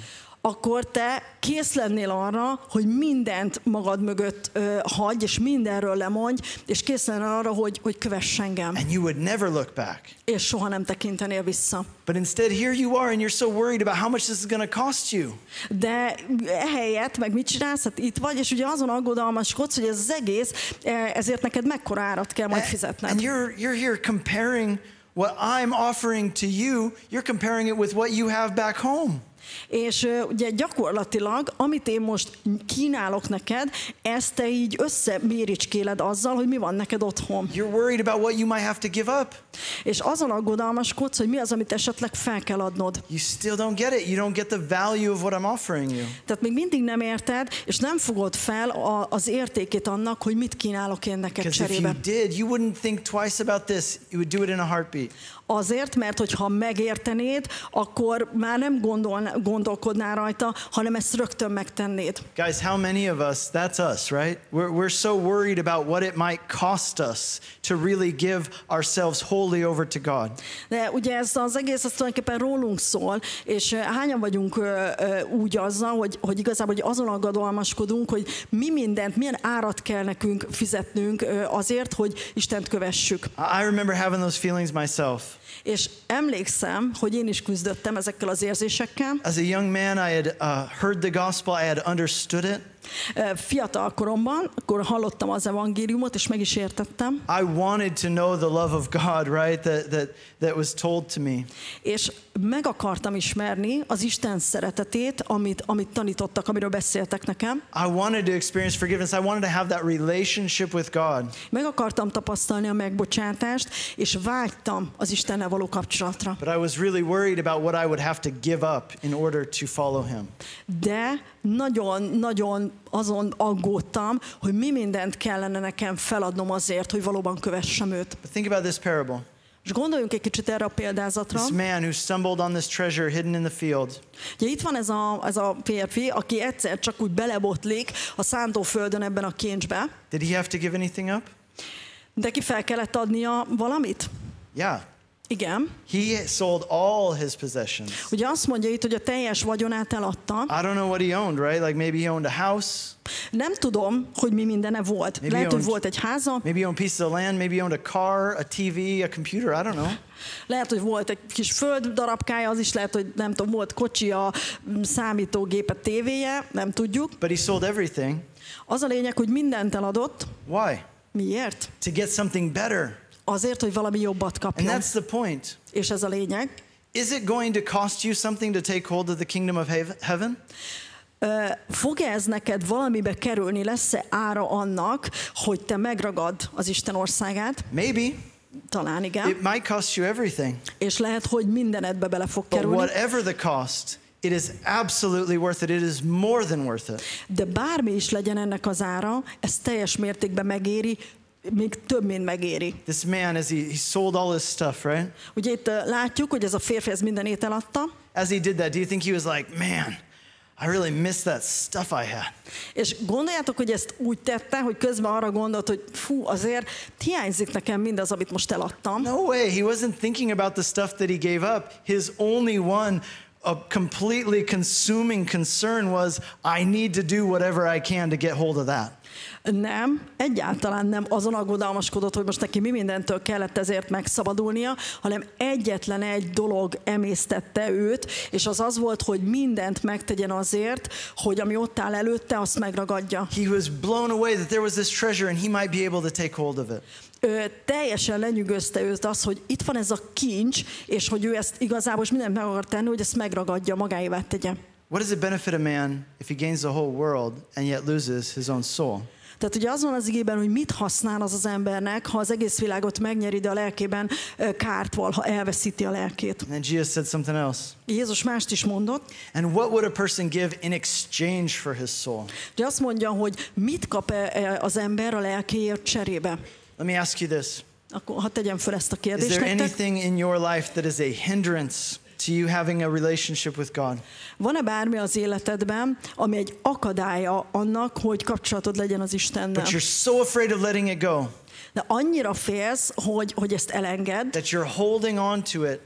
Akkor te kész lennél arra, hogy mindent magad mögött hagyj, és mindenről lemondj, és kész lennél arra, hogy kövess engem. And you would never look back. És soha nem tekintenél vissza. But instead here you are and you're so worried about how much this is going to cost you. De ehelyett meg mit csinálsz? Hát itt vagy, és ugye azon aggodalmaskodsz, hogy ez az egész, ezért neked mekkora árat kell majd fizetned. And you're here comparing what I'm offering to you, you're comparing it with what you have back home. És ugye gyakorlatilag, amit én most kínálok neked, ezt te így összeméricskéled azzal, hogy mi van neked otthon. You're worried about what you might have to give up. És azon aggodalmaskodsz, hogy mi az, amit esetleg fel kell adnod. You still don't get it. You don't get the value of what I'm offering you. Tehát még mindig nem érted, és nem fogod fel az értékét annak, hogy mit kínálok én neked cserébe. Because if you did, you wouldn't think twice about this. You would do it in a heartbeat. Azért, mert hogyha megértenéd, akkor már nem gondolkodnál rajta, hanem ezt rögtön megtennéd. Guys, how many of us, that's us, right? We're so worried about what it might cost us to really give ourselves wholly over to God. De ugye ez az egész, az tulajdonképpen rólunk szól, és hányan vagyunk úgy azzal, hogy igazából hogy azon aggodalmaskodunk, hogy mi mindent, milyen árat kell nekünk fizetnünk azért, hogy Istent kövessük. I remember having those feelings myself. És emlékszem, hogy én is küzdöttem ezekkel az érzésekkel. As a young man, I had heard the gospel, I had understood it. Fiatal koromban, akkor hallottam az evangéliumot, és meg is értettem. I wanted to know the love of God, right? That was told to me. És meg akartam ismerni az Isten szeretetét, amit tanítottak, amiről beszéltek nekem. I wanted to experience forgiveness. I wanted to have that relationship with God. Meg akartam tapasztalni a megbocsátást, és vágytam az Istennel való kapcsolatra. But I was really worried about what I would have to give up in order to follow him. De nagyon azon aggódtam, hogy mi mindent kellene nekem feladnom azért, hogy valóban kövessem őt. But think about this parable. És gondoljunk egy kicsit erre a példázatra. This man who stumbled on this treasure hidden in the field. Ugye itt van ez a férfi, aki egyszer csak úgy belebotlik a szántóföldön ebben a kincsbe. Did he have to give anything up? De ki fel kellett adnia valamit? Yeah. Igen. He sold all his possessions. Ugye azt mondja itt, hogy a teljes vagyonát eladta. I don't know what he owned, right? Like maybe he owned a house. Nem tudom, hogy mi mindene volt. Lehet, hogy volt egy háza. Maybe he owned pieces of land, maybe he owned a car, a TV, a computer, I don't know. Lehet, hogy volt egy kis föld darabkája, az is lehet, hogy nem tudom, volt kocsia, számítógépe, tévéje, nem tudjuk. But he sold everything. Az a lényeg, hogy mindent eladott. Why? Miért? To get something better. Azért, hogy valami jobbat kapjon. And that's the point. És ez a lényeg. Is it going to cost you something to take hold of the kingdom of heaven? Fog-e ez neked valamibe kerülni? Lesz-e ára annak, hogy te megragad az Isten országát? Maybe. Talán igen. It might cost you everything. És lehet, hogy mindenedbe bele fog But kerülni. whatever the cost, it is absolutely worth it. It is more than worth it. De bármi is legyen ennek az ára, ez teljes mértékben megéri, még több, mint megéri. This man, as he sold all his stuff, right? Ugye itt látjuk, hogy ez a férfi ez mindenét eladta. As he did that, do you think he was like, man, I really miss that stuff I had? És gondoljátok, hogy ezt úgy tette, hogy közben arra gondolt, hogy fú, azért hiányzik nekem mindaz, amit most eladtam. No way. He wasn't thinking about the stuff that he gave up. His only one a completely consuming concern was, I need to do whatever I can to get hold of that. Nem, egyáltalán nem azon aggodalmaskodott, hogy most neki mi mindentől kellett ezért megszabadulnia, hanem egyetlen egy dolog emésztette őt, és az volt, hogy mindent megtegyen azért, hogy ami ott áll előtte, azt megragadja. He was blown away that there was this treasure and he might be able to take hold of it. Teljesen lenyűgözte őt az, hogy itt van ez a kincs, és hogy ő ezt igazából mindent meg akar tenni, hogy ezt megragadja, magáévá tegye. What does it benefit a man if he gains the whole world and yet loses his own soul? Tehát ugye az van az igében, hogy mit használ az embernek, ha az egész világot megnyeri, de a lelkében kárt val, ha elveszíti a lelkét. And then Jesus said something else. Jézus mást is mondott. And what would a person give in exchange for his soul? De azt mondja, hogy mit kap az ember a lelkéért cserébe. Let me ask you this. Akkor ha tegyem föl ezt a Is kérdést there nektek. anything in your life that is a hindrance to you having a relationship with God? Van-e bármi az életedben, ami egy akadálya annak, hogy kapcsolatod legyen az Istennel? But you're so afraid of letting it go De annyira félsz, hogy ezt elengedd, that you're holding on to it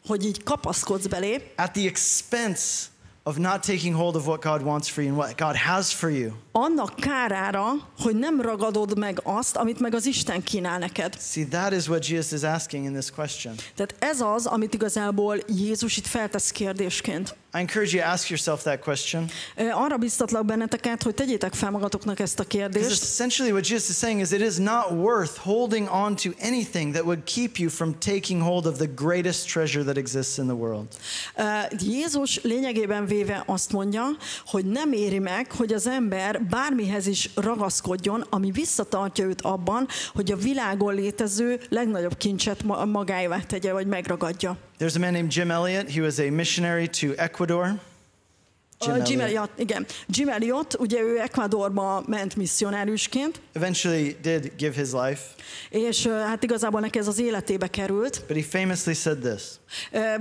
hogy így kapaszkodsz belé, at the expense of not taking hold of what God wants for you and what God has for you. annak kárára, hogy nem ragadod meg azt, amit meg az Isten kínál neked. See, that is what Jesus is asking in this question. Tehát ez az, amit igazából Jézus itt feltesz kérdésként. I encourage you to ask yourself that question. Arra biztatlak benneteket, hogy tegyétek fel magatoknak ezt a Because kérdést. essentially what Jesus is saying is it is not worth holding on to anything that would keep you from taking hold of the greatest treasure that exists in the world. Jézus lényegében véve azt mondja, hogy nem éri meg, hogy az ember bármihez is ragaszkodjon, ami visszatartja őt abban, hogy a világon létező legnagyobb kincset magáévá tegye, vagy megragadja. There's a man named Jim Elliot. He was a missionary to Ecuador. Jim Elliot, igen. Jim Elliot, ugye ő Ecuadorba ment misszionárusként. Eventually did give his life. És hát igazából neki ez az életébe került. But he famously said this.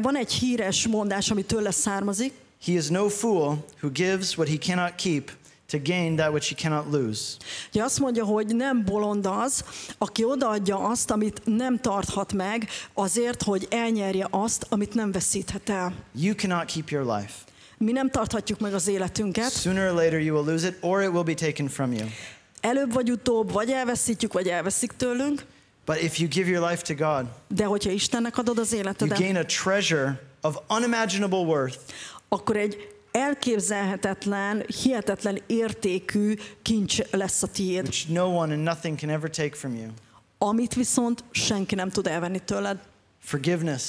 Van egy híres mondás, ami tőle származik. He is no fool who gives what he cannot keep to gain that which he cannot lose. Ugye azt mondja, hogy nem bolond az, aki odaadja azt, amit nem tarthat meg, azért, hogy elnyerje azt, amit nem veszíthet el. You cannot keep your life. Mi nem tarthatjuk meg az életünket. Sooner or later you will lose it, or it will be taken from you. Előbb vagy utóbb, vagy elveszítjük, vagy elveszik tőlünk. But if you give your life to God, De hogyha Istennek adod az you életedet, gain a treasure of unimaginable worth. akkor egy elképzelhetetlen, hihetetlen értékű kincs lesz a tiéd. which no one and nothing can ever take from you. Amit viszont senki nem tud elvenni tőled. Forgiveness,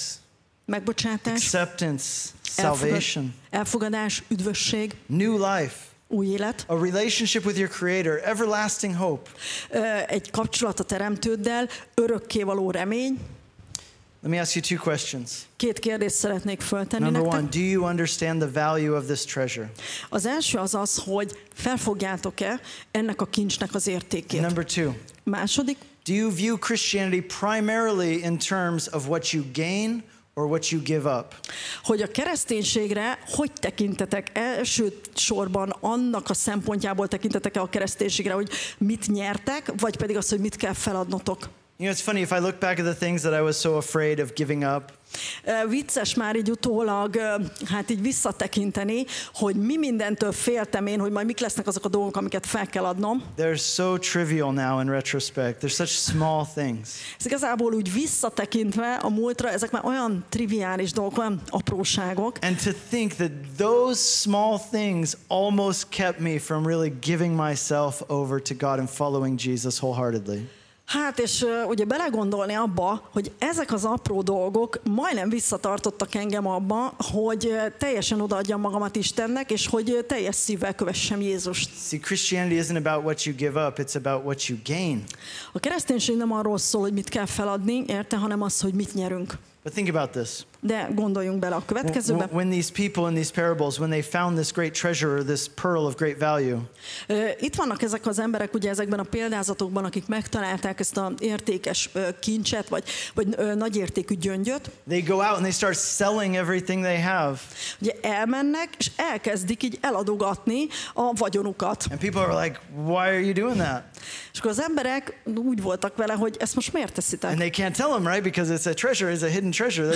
Megbocsátás, acceptance, salvation, elfogadás, üdvösség, new life, új élet, a relationship with your Creator, everlasting hope. egy kapcsolat a Teremtőddel, örökkévaló remény. Let me ask you two questions. 2 kérdést szeretnék föltenni Number nektek. one, do you understand the value of this treasure? Az első az, hogy felfogjátok-e ennek a kincsnek az értékét. Number two, Második, do you view Christianity primarily in terms of what you gain or what you give up? hogy a kereszténységre hogy tekintetek? Elsősorban annak a szempontjából tekintetek-e a kereszténységre, hogy mit nyertek, vagy pedig az, hogy mit kell feladnotok? You know, it's funny, if I look back at the things that I was so afraid of giving up, Vicces már így utólag, hát így visszatekinteni, hogy mi mindentől féltem én, hogy majd mik lesznek azok a dolgok, amiket fel kell adnom. they're so trivial now in retrospect. They're such small things. Ez igazából úgy visszatekintve a múltra, ezek már olyan triviális dolgok, olyan apróságok. And to think that those small things almost kept me from really giving myself over to God and following Jesus wholeheartedly. Hát és ugye belegondolni abba, hogy ezek az apró dolgok majdnem visszatartottak engem abba, hogy teljesen odaadjam magamat Istennek, és hogy teljes szívvel kövessem Jézust. See, Christianity isn't about what you give up, it's about what you gain. A kereszténység nem arról szól, hogy mit kell feladni, érte, hanem az, hogy mit nyerünk. But think about this. De gondoljunk bele a következőbe. When these people in these parables, when they found this great treasure or this pearl of great value, Itt vannak ezek az emberek ugye ezekben a példázatokban, akik megtalálták ezt az értékes kincset, vagy nagyértékű gyöngyöt. they go out and they start selling everything they have. Ugye elmennek, és elkezdik így eladogatni a vagyonukat. And people are like, why are you doing that? És akkor az emberek úgy voltak vele, hogy ezt most miért teszitek? And they can't tell them, right? Because it's a treasure, it's a hidden treasure.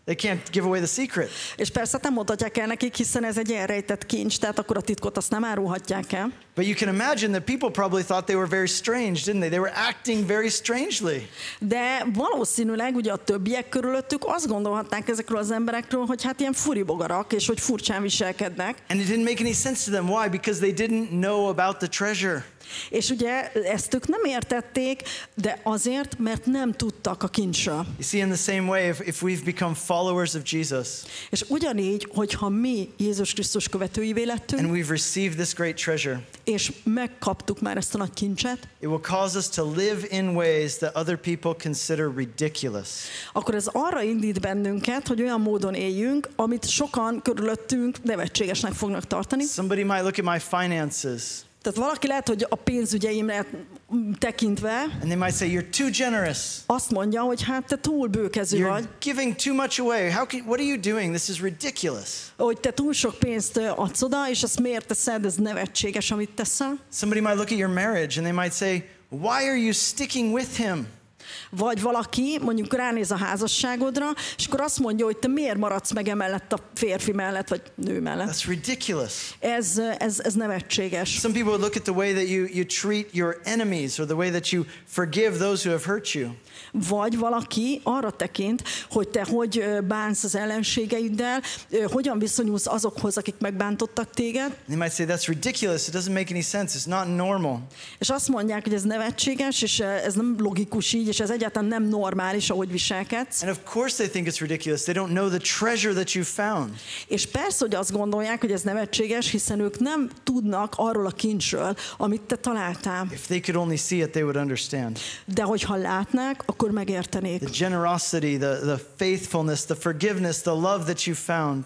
They can't give away the secret. És persze nem mondhatják el nekik, hiszen ez egy elrejtett kincs, tehát akkor a titkot azt nem árulhatják el. But you can imagine that people probably thought they were very strange, didn't they? They were acting very strangely. De valószínűleg ugye a többiek körülöttük azt gondolhatták ezekről az emberekről, hogy hát ilyen furibogarak, és hogy furcsán viselkednek. And it didn't make any sense to them. Why? Because they didn't know about the treasure. És ugye ezt ők nem értették, de azért, mert nem tudtak a kincsről. You see, in the same way, if we've become followers of Jesus És ugyanígy, hogyha mi Jézus Krisztus követőivé lettünk, and we've received this great treasure, és megkaptuk már ezt a nagy kincset, it will cause us to live in ways that other people consider ridiculous. akkor ez arra indít bennünket, hogy olyan módon éljünk, amit sokan körülöttünk nevetségesnek fognak tartani. Somebody might look at my finances Tehát valaki lehet, hogy a pénzügyeimre tekintve and they might say, you're too generous. azt mondja, hogy hát te túl bőkező vagy, You're giving too much away. What are you doing? This is ridiculous. hogy te túl sok pénzt adsz oda, és ezt miért teszed, ez nevetséges, amit teszel. Somebody might look at your marriage and they might say, why are you sticking with him? Vagy valaki mondjuk ránéz a házasságodra, és akkor azt mondja, hogy te miért maradsz meg emellett a férfi mellett, vagy nő mellett. That's ridiculous. Ez nevetséges. Some people would look at the way that you treat your enemies or the way that you forgive those who have hurt you. Vagy valaki arra tekint, hogy te hogy bánsz az ellenségeiddel, hogyan viszonyulsz azokhoz, akik megbántottak téged. They might say, that's ridiculous. It doesn't make any sense. It's not normal. És azt mondják, hogy ez nevetséges, és ez nem logikus így, és ez egyáltalán nem normális, ahogy viselkedsz. And of course they think it's ridiculous. They don't know the treasure that you found. És persze, hogy azt gondolják, hogy ez nevetséges, hiszen ők nem tudnak arról a kincsről, amit te találtál. If they could only see it, they would understand. De hogyha látnák, akkor megértenék. The generosity, the faithfulness, the forgiveness, the love that you found.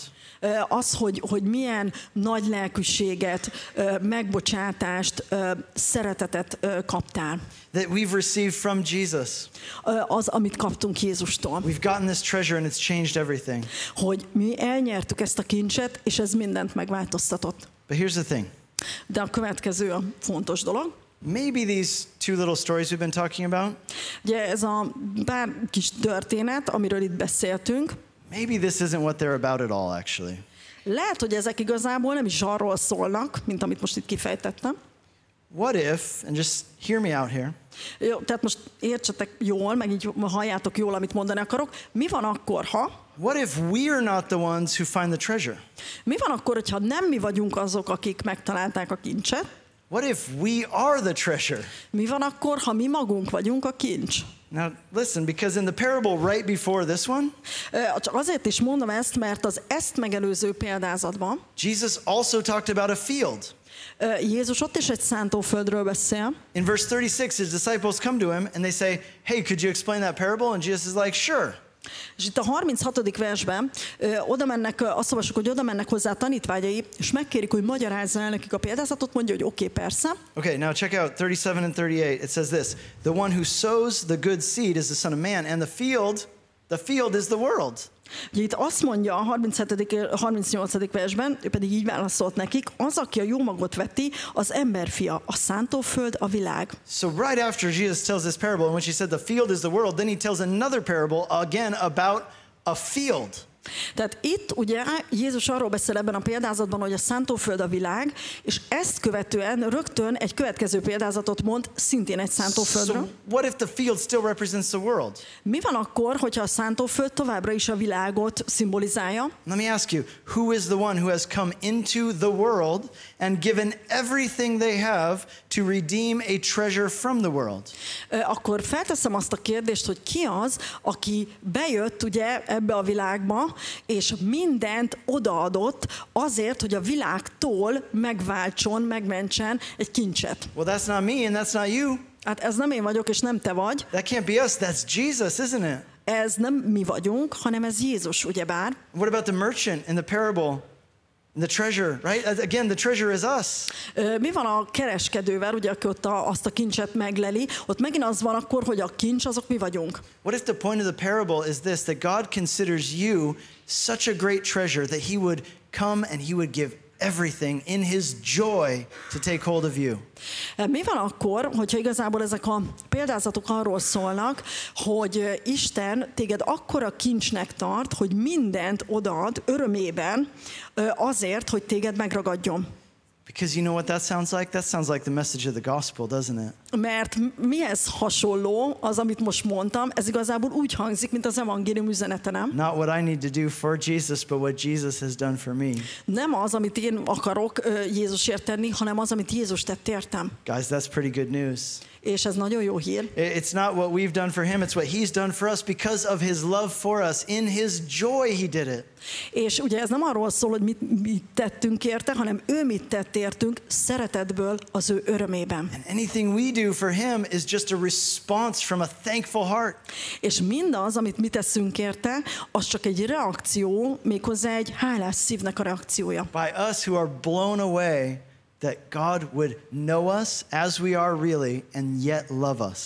Az, hogy milyen nagy lelkűséget, megbocsátást, szeretetet kaptál. That we've received from Jesus. Az, amit kaptunk Jézustól. We've gotten this treasure and it's changed everything. Hogy mi elnyertük ezt a kincset, és ez mindent megváltoztatott. But here's the thing. De a következő a fontos dolog. Maybe these two little stories we've been talking about, Ugye ez a pár kis történet, amiről itt beszéltünk, maybe this isn't what they're about at all, actually. lehet, hogy ezek igazából nem is arról szólnak, mint amit most itt kifejtettem. What if, and just hear me out here, Jó, tehát most értsetek jól, meg így halljátok jól, amit mondani akarok. Mi van akkor, ha... What if we're not the ones who find the treasure? Mi van akkor, hogyha nem mi vagyunk azok, akik megtalálták a kincset? What if we are the treasure? Mi van akkor, ha mi magunk vagyunk a kincs? Now listen, because in the parable right before this one, Csak azért is mondom ezt, mert az ezt megelőző példázatban Jesus also talked about a field. Jézus ott is egy szántóföldről beszél. In verse 36, his disciples come to him and they say, hey, could you explain that parable? And Jesus is like, sure. És itt a 36. versben oda mennek, azt olvasjuk, hogy oda mennek hozzá a tanítványai, és megkérik, hogy magyarázza el nekik a példázatot, mondja, hogy oké, persze. Okay, now check out 37 and 38. It says this, the one who sows the good seed is the Son of Man, and the field is the world. Ugye itt azt mondja a 38. versben, ő pedig így válaszolt nekik, az, aki a jó magot veti, az emberfia, a szántóföld, a világ. So right after Jesus tells this parable in which he said the field is the world, then he tells another parable again about a field. Tehát itt ugye Jézus arról beszél ebben a példázatban, hogy a szántóföld a világ, és ezt követően rögtön egy következő példázatot mond, szintén egy szántóföldről. So what if the field still represents the world? Mi van akkor, hogyha a szántóföld továbbra is a világot szimbolizálja? Let me ask you, who is the one who has come into the world and given everything they have to redeem a treasure from the world? Akkor felteszem azt a kérdést, hogy ki az, aki bejött ugye ebbe a világba, és mindent odaadott azért, hogy a világtól megváltson, megmentsen egy kincset. Well, that's not me and that's not you. Hát ez nem én vagyok, és nem te vagy. That can't be us, that's Jesus, isn't it? Ez nem mi vagyunk, hanem ez Jézus, ugyebár. What about the merchant in the parable? The treasure, right? Again, the treasure is us. Mi van a kereskedővel, ugye, aki ott azt a kincset megleli? Ott megint az van akkor, hogy a kincs azok mi vagyunk. What if the point of the parable is this, that God considers you such a great treasure that he would come and he would give everything in his joy to take hold of you? Mi van akkor, hogyha igazából ezek a példázatok arról szólnak, hogy Isten téged akkora kincsnek tart, hogy mindent odaad örömében azért, hogy téged megragadjon? Because you know what that sounds like? That sounds like the message of the gospel, doesn't it? Mert mihez hasonló az, amit most mondtam, ez igazából úgy hangzik, mint az evangélium üzenete, nem? Not what I need to do for Jesus, but what Jesus has done for me. Nem az, amit én akarok Jézusért tenni, hanem az, amit Jézus tett értem. Guys, that's pretty good news. És ez nagyon jó hír. It's not what we've done for him, it's what he's done for us because of his love for us. In his joy he did it. És ugye ez nem arról szól, hogy mit tettünk érte, hanem ő mit tett értünk szeretetből az ő örömében. And anything we do for him is just a response from a thankful heart. És mindaz, amit mi teszünk érte, az csak egy reakció, méghozzá egy hálás szívnek a reakciója. By us who are blown away that God would know us as we are really and yet love us.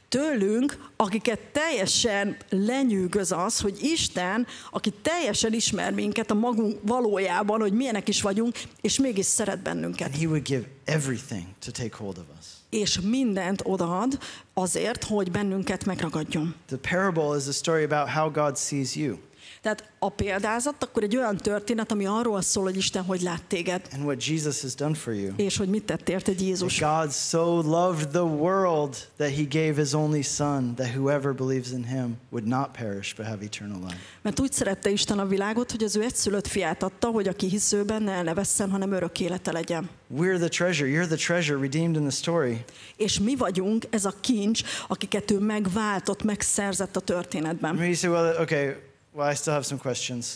Tőlünk, akiket teljesen lenyűgöz az, hogy Isten, aki teljesen ismer minket a magunk valójában, hogy milyenek is vagyunk, és mégis szeret bennünket. And he would give everything to take hold of us. És mindent odaad azért, hogy bennünket megragadjon. The parable is a story about how God sees you. Tehát a példázat akkor egy olyan történet, ami arról szól, hogy Isten hogy lát téged. And what Jesus has done for you. És hogy mit tett érted Jézus. God so loved the world that he gave his only son, that whoever believes in him would not perish but have eternal life. Mert úgy szerette Isten a világot, hogy az ő egyszülött fiát adta, hogy aki hisz ő benne, el ne vesszen, hanem örök élete legyen. We're the treasure. You're the treasure redeemed in the story. És mi vagyunk ez a kincs, akiket ő megváltott, megszerzett a történetben. Maybe you say, well, okay, well, I still have some questions.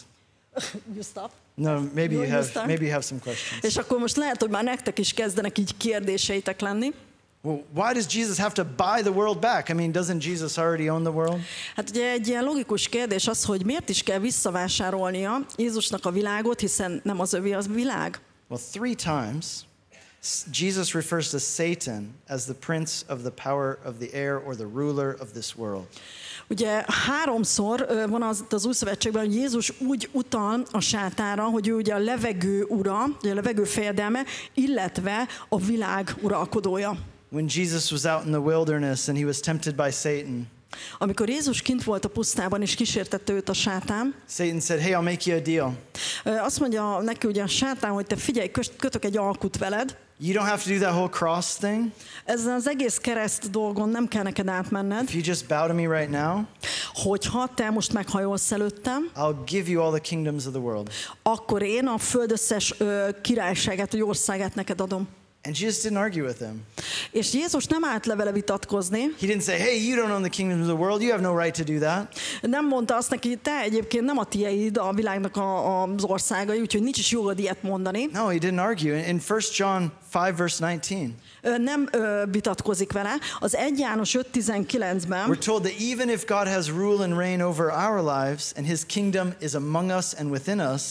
You stop. No, maybe you have start? maybe you have some questions. És akkor most lehet, hogy már nektek is kezdenek így kérdéseitek lenni. Well, why does Jesus have to buy the world back? I mean, doesn't Jesus already own the world? Hát ugye egy ilyen logikus kérdés az, hogy miért is kell visszavásárolnia Jézusnak a világot, hiszen nem az övé az világ. Well, 3 times Jesus refers to Satan as the prince of the power of the air or the ruler of this world. Ugye 3-szor van az Új Szövetségben, hogy Jézus úgy utal a sátára, hogy ő ugye a levegő ura, ugye a levegő fejedelme, illetve a világ uralkodója. When Jesus was out in the wilderness and he was tempted by Satan. Amikor Jézus kint volt a pusztában és kísértette őt a sátán, Satan said, "Hey, I'll make you a deal. azt mondja neki ugye a sátán, hogy te figyelj, kötök egy alkut veled. You don't have to do that whole cross thing. Ezen az egész kereszt dolgon nem kell neked átmenned. If you just bow to me right now, Hogyha te most meghajolsz előttem, I'll give you all the kingdoms of the world. akkor én a föld összes királyságát, vagy országát neked adom. And Jesus didn't argue with him. És Jézus nem állt le vele vitatkozni. He didn't say, hey, you don't own the kingdoms of the world. You have no right to do that. Nem mondta azt neki, te egyébként nem a tieid a világnak az országai, úgyhogy nincs is jogod ilyet mondani. No, he didn't argue. In 1 John 5, verse 19, Nem vitatkozik vele. Az 1 János 5:19-ben we're told that even if God has rule and reign over our lives and his kingdom is among us and within us,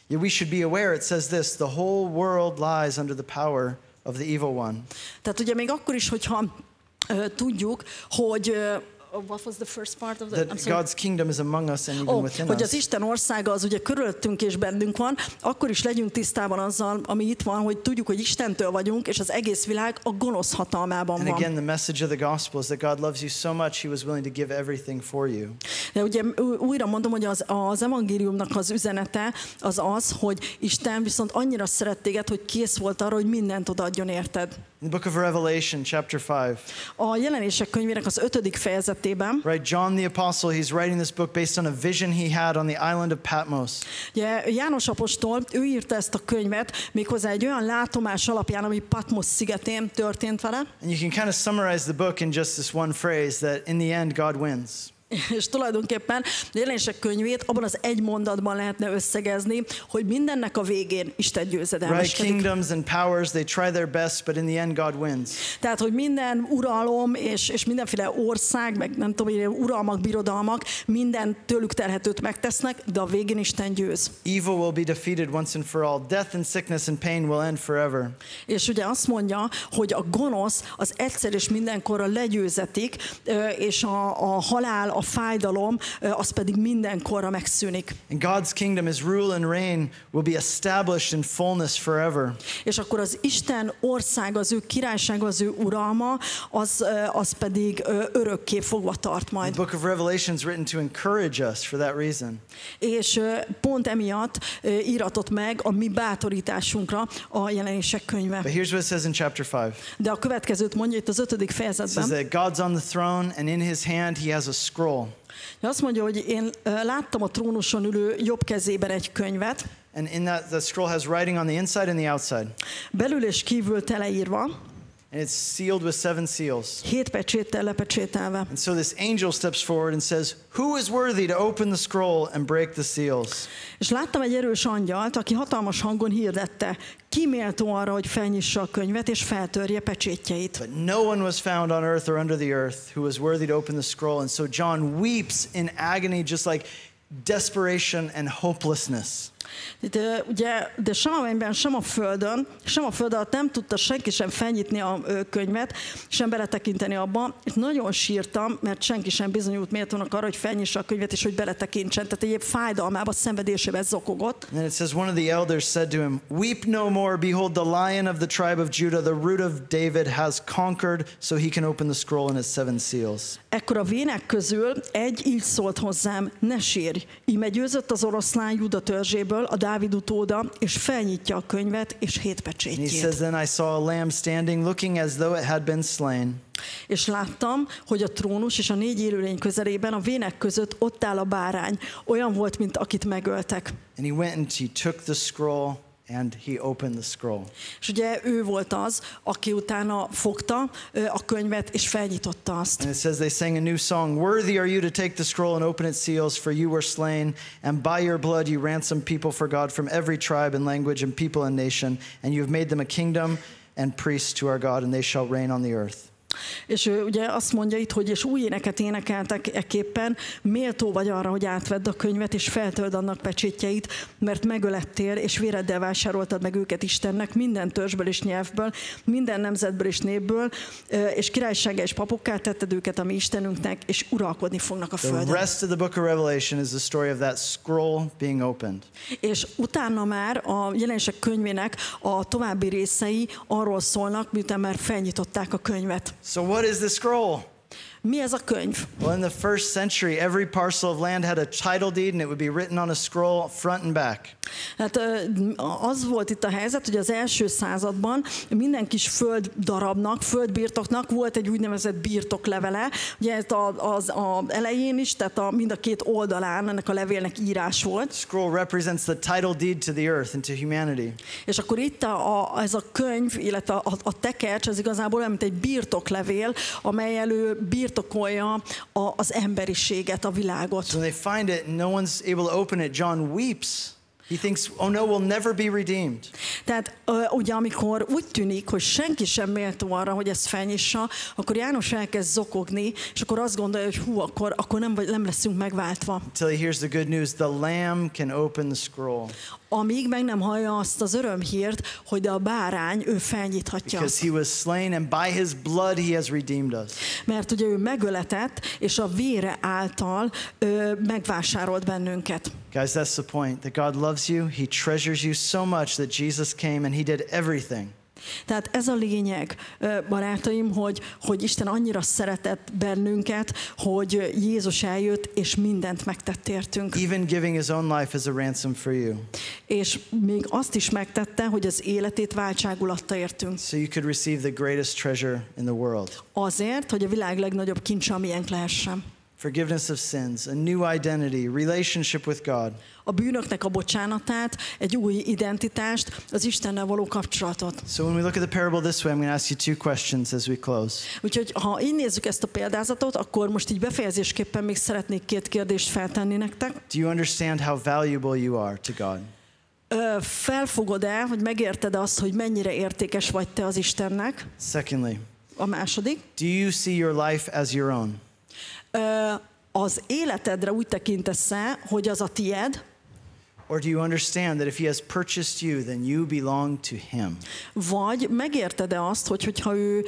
yet we should be aware, it says this, the whole world lies under the power of the evil one. Tehát ugye még akkor is, hogyha tudjuk, hogy what was the first part of That God's kingdom is among us and even within hogy us. az Isten országa az ugye körülöttünk és bennünk van, akkor is legyünk tisztában azzal, ami itt van, hogy tudjuk, hogy Istentől vagyunk, és az egész világ a gonosz hatalmában And van. again, the message of the gospel is that God loves you so much, he was willing to give everything for you. De ugye újra mondom, hogy az evangéliumnak az üzenete az az, hogy Isten viszont annyira szeret téged, hogy kész volt arra, hogy mindent odaadjon érted. In the book of Revelation, chapter 5, A Jelenések könyvének az 5. fejezetében, right, John the apostle, he's writing this book based on a vision he had on the island of Patmos. ugye János apostol, ő írta ezt a könyvet, méghozzá egy olyan látomás alapján, ami Patmos szigetén történt vele, And you can kind of summarize the book in just this one phrase, that in the end, God wins. és tulajdonképpen a Jelenések könyvét abban az egy mondatban lehetne összegezni, hogy mindennek a végén Isten Right, győzedelmeskedik. kingdoms and powers, they try their best, but in the end, God wins. Tehát, hogy minden uralom és mindenféle ország, meg nem tudom, uralmak, birodalmak, minden tőlük telhetőt megtesznek, de a végén Isten győz. Evil will be defeated once and for all. Death and sickness and pain will end forever. És ugye azt mondja, hogy a gonosz az egyszer és mindenkorra legyőzetik, és a halál, a fájdalom, az pedig mindenkorra megszűnik. And God's kingdom, his rule and reign will be established in fullness forever. És akkor az Isten ország, az ő királyság, az ő uralma, az pedig örökké fogva tart The majd. book of Revelation is written to encourage us for that reason. És pont emiatt íratott meg a mi bátorításunkra a Jelenések könyve. But here's what it says in chapter 5. De a következőt mondja itt az 5. It says fejezetben. that God's on the throne and in his hand he has a scroll. Azt mondja, hogy én láttam a trónuson ülő jobb kezében egy könyvet, And in that, the scroll has writing on the inside and the outside. belül és kívül teleírva, And it's sealed with 7 seals. 7 pecséttel lepecsételve. And so this angel steps forward and says, who is worthy to open the scroll and break the seals? És láttam egy erős angyalt, aki hatalmas hangon hirdette, ki méltó arra, hogy felnyissa a könyvet és feltörje pecsétjeit. But no one was found on earth or under the earth who was worthy to open the scroll. And so John weeps in agony, just like desperation and hopelessness. De sem a mennyben, sem a földön alatt nem tudta senki sem felnyitni a könyvet, sem beletekinteni abba, és nagyon sírtam, mert senki sem bizonyult méltónak arra, hogy felnyissa a könyvet, és hogy beletekintsen. Tehát egyéb fájdalmába, szenvedésébe zokogott. And then it says, one of the elders said to him, weep no more, behold, the lion of the tribe of Judah, the root of David, has conquered, so he can open the scroll and its 7 seals. Ekkor a vének közül egy így szólt hozzám, ne sírj, íme győzött az oroszlán Júda törzséből, a Dávid utóda, és felnyitja a könyvet és 7 And he pecsétjét. says, then I saw a lamb standing, looking as though it had been slain. És láttam, hogy a trónus és a 4 élőlény közelében a vének között ott áll a bárány, olyan volt, mint akit megöltek. And he went and he took the scroll and he opened the scroll. És ugye ő volt az, aki utána fogta a könyvet és felnyitotta azt. And it says they sang a new song, worthy are you to take the scroll and open its seals, for you were slain, and by your blood you ransomed people for God from every tribe and language and people and nation, and you have made them a kingdom and priests to our God, and they shall reign on the earth. És ő ugye azt mondja itt, hogy és új éneket énekeltek ekképpen, méltó vagy arra, hogy átvedd a könyvet, és feltöld annak pecsétjeit, mert megölettél, és véreddel vásároltad meg őket Istennek, minden törzsből és nyelvből, minden nemzetből és népből, és királysággá és papokká tetted őket a mi Istenünknek, és uralkodni fognak a The földön. rest of the book of Revelation is the story of that scroll being opened. És utána már a Jelenések könyvének a további részei arról szólnak, miután már felnyitották a könyvet. So what is the scroll? Mi ez a könyv? Well, in the first century, every parcel of land had a title deed, and it would be written on a scroll front and back. Hát az volt itt a helyzet, hogy az első században minden kis földdarabnak, földbirtoknak volt egy úgynevezett birtoklevele. Ugye ez az elején is, tehát mind a két oldalán ennek a levélnek írás volt. The scroll represents the title deed to the earth and to humanity. És akkor itt ez a könyv, illetve a tekercs, ez igazából olyan, mint egy birtoklevél, amely elő birtokolja az emberiséget, a világot. So when they find it, no one's able to open it. John weeps. He thinks, oh no, we'll never be redeemed. Tehát ugye amikor úgy tűnik, hogy senki sem méltó arra, hogy ezt felnyissa, akkor János elkezd zokogni, és akkor azt gondolja, hogy akkor nem leszünk megváltva. Until he hears the good news, the Lamb can open the scroll. Amíg meg nem hallja azt az örömhírt, hogy a bárány ő felnyithatja. Because he was slain and by his blood he has redeemed us. Mert ugye ő megöletett, és a vére által megvásárolt bennünket. Guys, that's the point. That God loves you. He treasures you so much that Jesus came and he did everything. Tehát ez a lényeg, barátaim, hogy Isten annyira szeretett bennünket, hogy Jézus eljött, és mindent megtett értünk. Even giving his own life as a ransom for you. És még azt is megtette, hogy az életét váltságul adta értünk. So you could receive the greatest treasure in the world. Azért, hogy a világ legnagyobb kincse, amilyen lehessen. Forgiveness of sins, a new identity, relationship with God. A bűnöknek a bocsánatát, egy új identitást, az Istennel való kapcsolatot. So when we look at the parable this way, I'm going to ask you two questions as we close. Úgyhogy ha így nézzük ezt a példázatot, akkor most így befejezésképpen még szeretnék két kérdést feltenni nektek. Do you understand how valuable you are to God? Felfogod-e, hogy megérted azt, hogy mennyire értékes vagy te az Istennek? Secondly, A második. do you see your life as your own? Az életedre úgy tekintesz-e, hogy az a tied? Or do you understand that if he has purchased you, then you belong to him? Vagy megérted-e azt, hogyha ő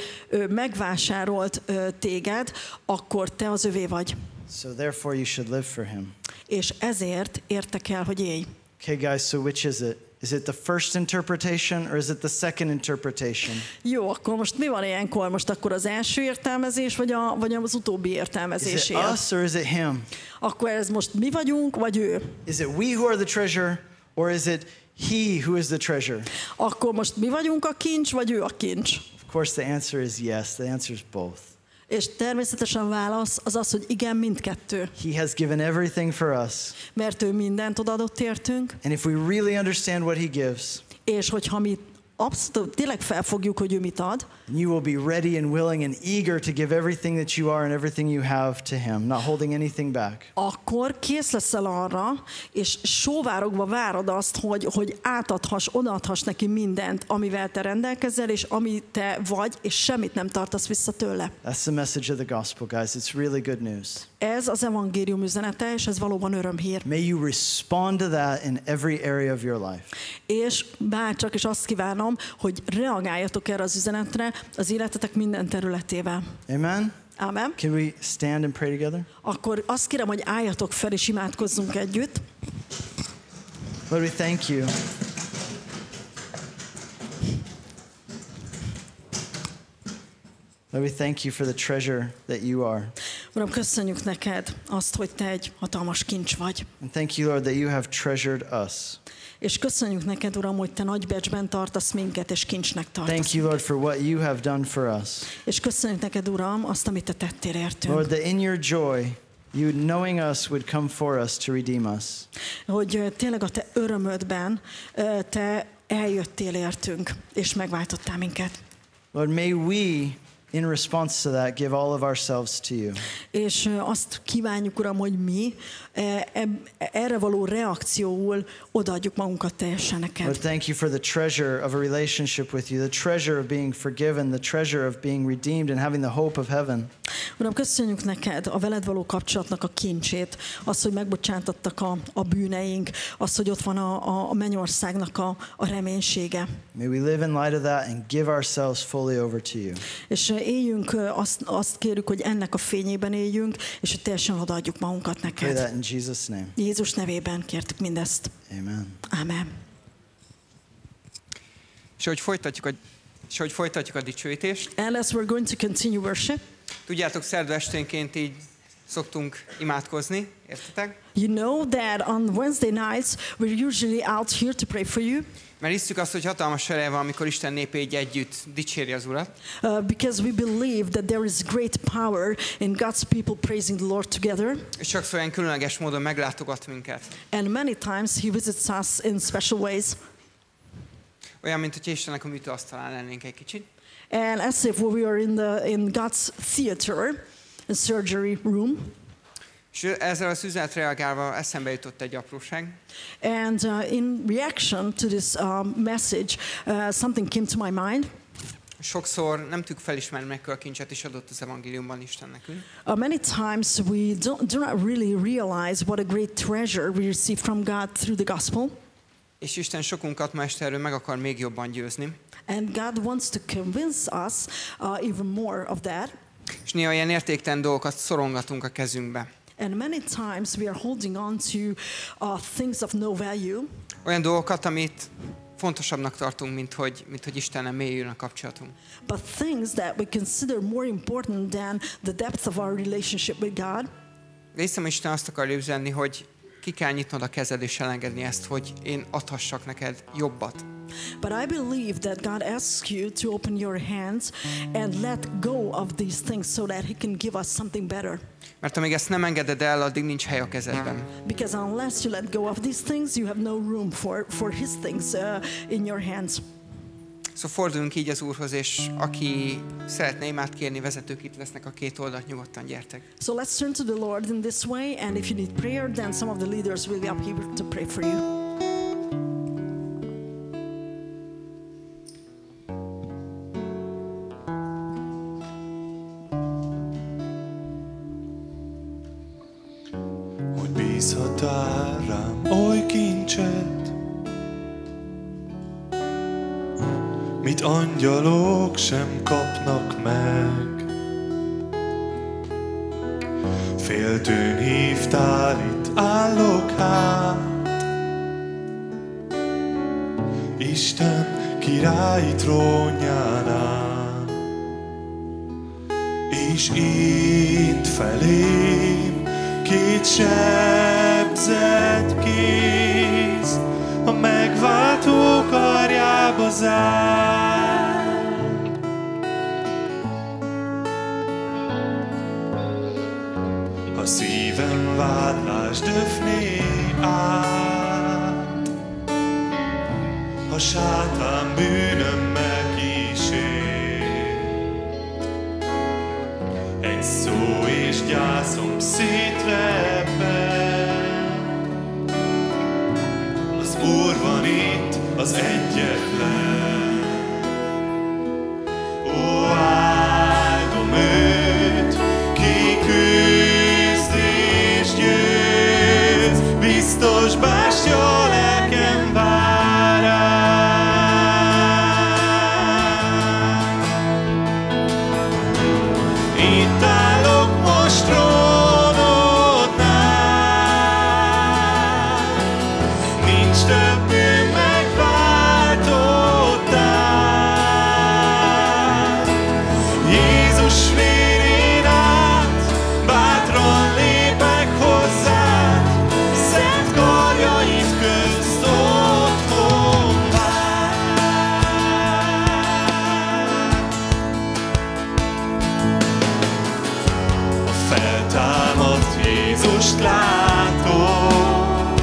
megvásárolt téged, akkor te az övé vagy? So therefore you should live for him. És ezért értek el, hogy élj. Okay, guys, so which is it? Is it the first interpretation or is it the second interpretation? Jó, akkor most mi van ilyenkor? Most akkor az első értelmezés, vagy az utóbbi értelmezés? Is it us or is it him? Akkor ez most mi vagyunk, vagy ő? Is it we who are the treasure or is it he who is the treasure? Akkor most mi vagyunk a kincs, vagy ő a kincs? Of course the answer is yes. The answer is both. És természetesen a válasz az, hogy igen, mindkettő. He has given everything for us. Mert ő mindent odaadott értünk. And if we really understand what he gives, és hogyha mi abszolút tényleg felfogjuk, hogy ő mit ad, you will be ready and willing and eager to give everything that you are and everything you have to him, not holding anything back. Akkor kész leszel arra, és sóvárogva várod azt, hogy átadhass, odaadhass neki mindent, amivel te rendelkezel, és ami te vagy, és semmit nem tartasz vissza tőle. That's the message of the gospel, guys. It's really good news. Ez az evangélium üzenete, és ez valóban örömhír. May you respond to that in every area of your life. És bárcsak is azt kívánom, hogy reagáljatok erre az üzenetre az életetek minden területével. Amen? Amen. Can we stand and pray together? Akkor azt kérem, hogy álljatok fel és imádkozzunk együtt. Lord, we thank you. Lord, we thank you for the treasure that you are. Uram, köszönjük neked azt, hogy te egy hatalmas kincs vagy. And thank you, Lord, that you have treasured us. És köszönjük neked, Uram, hogy te nagy becsben tartasz minket, és kincsnek tartasz. Thank you, Lord, for what you have done for us. És köszönjük neked, Uram, azt, amit te tettél értünk. Lord, that in your joy, you knowing us would come for us to redeem us. Hogy tényleg a te örömödben te eljöttél értünk, és megváltottál minket. Lord, may we in response to that, give all of ourselves to you. És azt kívánjuk, Uram, hogy mi erre való reakcióul odaadjuk magunkat teljesen neked. Lord, thank you for the treasure of a relationship with you, the treasure of being forgiven, the treasure of being redeemed and having the hope of heaven. Uram, köszönjük neked a veled való kapcsolatnak a kincsét, az, hogy megbocsántattak a bűneink, az, hogy ott van a mennyországnak a reménysége. May we live in light of that and give ourselves fully over to you. És éljünk, azt kérjük, hogy ennek a fényében éljünk, és hogy teljesen odaadjuk magunkat neked. Pray that in Jesus' name. Jézus nevében kértük mindezt. Amen. Amen. És hogy folytatjuk a dicsőítést, And as we're going to continue worship, Tudjátok, szerda esténként így szoktunk imádkozni, értetek? You know that on Wednesday nights we're usually out here to pray for you. Mert hiszük azt, hogy hatalmas ereje van, amikor Isten népe így együtt dicséri az Urat. Because we believe that there is great power in God's people praising the Lord together. És sokszor olyan különleges módon meglátogat minket. And many times he visits us in special ways. Olyan, mint hogy Istennek a műtőasztalán lennénk egy kicsit. And as if we are in God's theater, a surgery room. És ezzel az üzenetre reagálva eszembe jutott egy apróság. And in reaction to this message, something came to my mind. Sokszor nem tudjuk felismerni, mekkora kincset is adott az evangéliumban Isten nekünk. Many times we do not really realize what a great treasure we receive from God through the gospel. És Isten sokunkat ma este erről meg akar még jobban győzni. And God wants to convince us even more of that. És néha ilyen értéktelen dolgokat szorongatunk a kezünkbe. And many times we are holding on to things of no value. Olyan dolgokat, amit fontosabbnak tartunk, mint hogy Istennel mélyüljön a kapcsolatunk. But things that we consider more important than the depth of our relationship with God. De hiszem, Isten azt akarja üzenni, hogy ki kell nyitnod a kezed és elengedni ezt, hogy én adhassak neked jobbat. But I believe that God asks you to open your hands and let go of these things so that He can give us something better. Mert amíg ezt nem engeded el, addig nincs hely a kezedben. Because unless you let go of these things, you have no room for His things in your hands. Szóval forduljunk így az Úrhoz, és aki szeretne imát kérni, vezetők itt lesznek a két oldalt, nyugodtan gyertek. So let's turn to the Lord in this way, and if you need prayer, then some of the leaders will be up here to pray for you. Hogy bízhatál rám oly kincset, mit angyalok sem kapnak meg. Féltőn hívtál, itt állok hát. Isten királyi trónjánál, és int felém két sebzett kéz, a megváltó karjába zár. A szívem vádlás döfné át, a sátán bűnömmel kísér. Egy szó és gyászom szétreppen, az Úr van itt, az egyetlen. Ó, áldom őt, ki küzd és győz, biztos bástya lelkem vár rám. Itt állok most trónodnál, nincs több bűn megváltottál. Jézus vérén át bátran lépek hozzád, szent karjaid közt otthon vár. A feltámadt Jézust látom,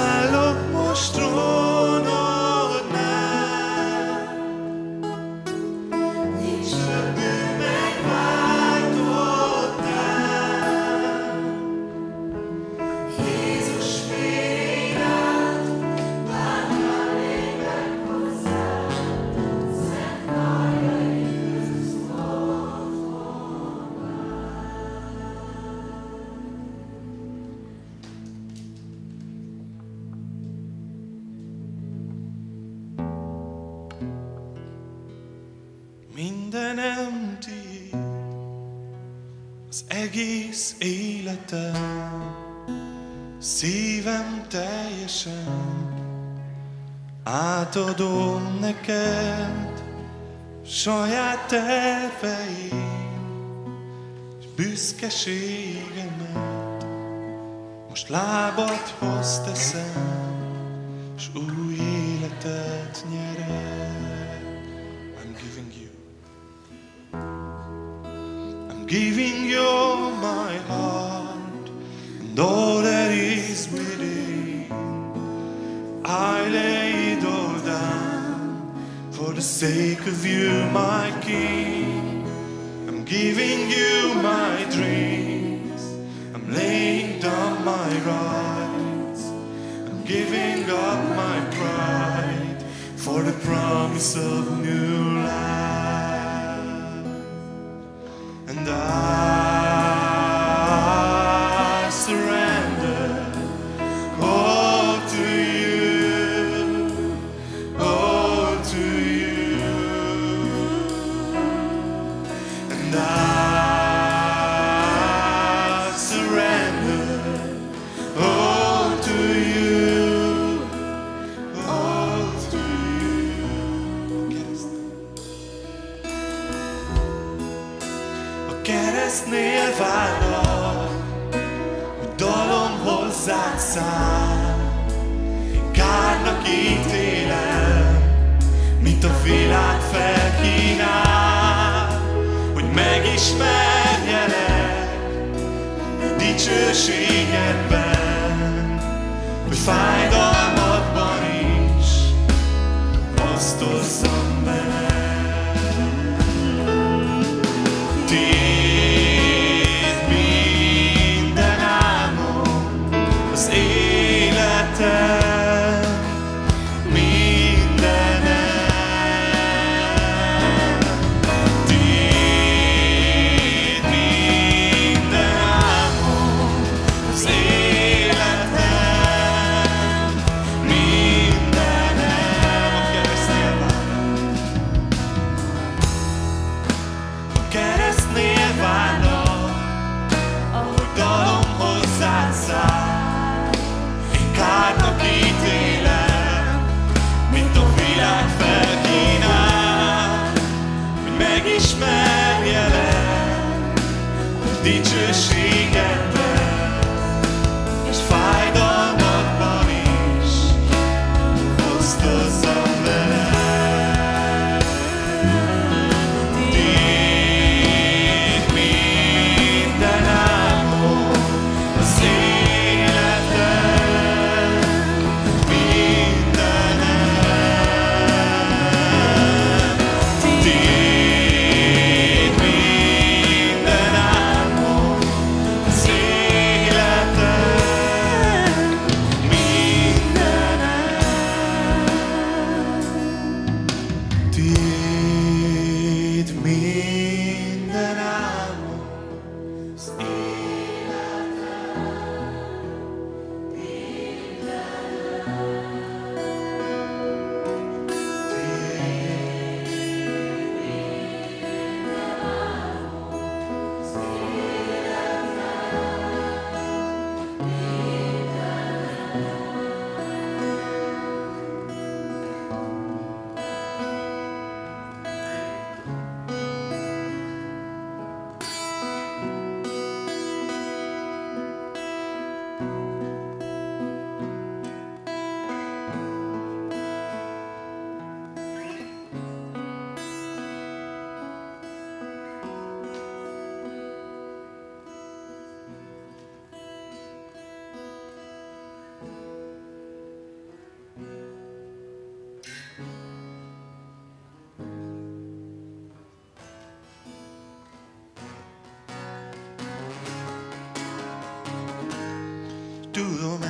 állok most trónodnál. Nincs többé megváltottál. Jézus fél rád, bármilyen lépek hozzád, szent karjaidhoz mindenem tiéd, az egész életem, szívem teljesen átadom neked saját terveim, és büszkeségemet most lábadhoz teszem, és új életet nyerek. I'm giving you. I'm giving you my heart and all that is within. I lay it all down for the sake of you, my King. I'm giving you my dreams. I'm laying down my rights. I'm giving up my pride for the promise of new life. And I surrender all to you, all to you. And I surrender all to you, all to you. A keresztnél várlak, hogy dalom hozzád száll. Én kárnak ítélem, mint a világ felkínál, hogy megismerjelek dicsőségedben, hogy fájdalmadban is osztozzam veled. Tiéd minden álmom, az életem, mindenem. Tiéd minden álmom, az életem, mindenem. A keresztnél várlak, a keresztnél várlak, ahogy dalom hozzád száll. Én kárnak ítélem, mint a világ felkínál, hogy megismerjelek dicsőségedben, és fájdalmadban is osztozzam veled. Tiéd minden álmom, az életem, mindenem. Tiéd minden álmom, az életem, mindenem.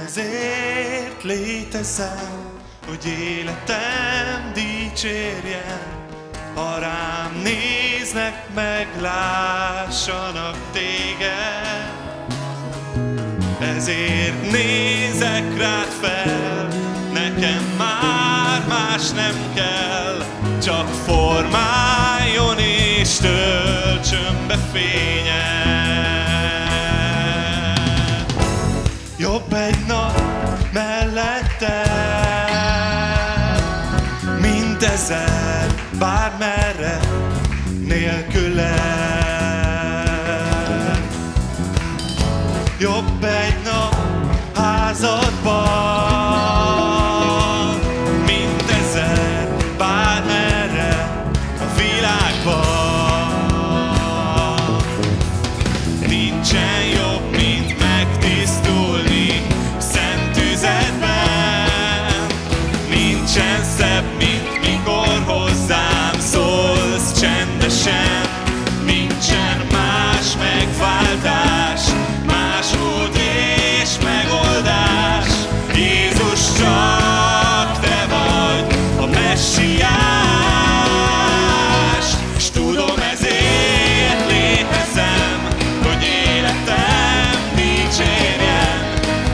ezért létezem, hogy életem dicsérjen. Ha rám néznek, meglássanak téged. Ezért nézek rád fel, nekem már más nem kell, csak formáljon és töltsön be fényed. Jobb egy nap mellette, mint ezer bármerre nélküled. Jobb egy nap házadban, mint ezer bármerre a világban. Nincsen jobb, mint megtisztulni szent tüzedben. Nincsen szebb, mint mikor hozzám szólsz csendesen. Nincsen más megváltás, más út és megoldás. Jézus, csak te vagy a messiás. S tudom, ezért létezem, hogy életem dicsérjen.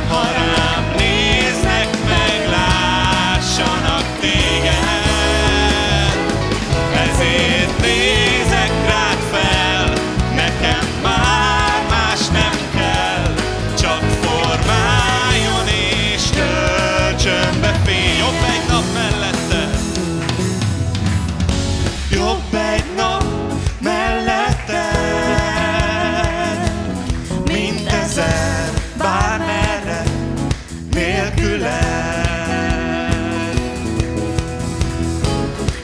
Ha rám néznek, meglássanak téged. Ezért nézek rád fel, nekem már más nem kell, csak formáljon és töltsön be fény. Jobb egy nap mellette, jobb egy nap mellette, mint ezer bármerre nélküled.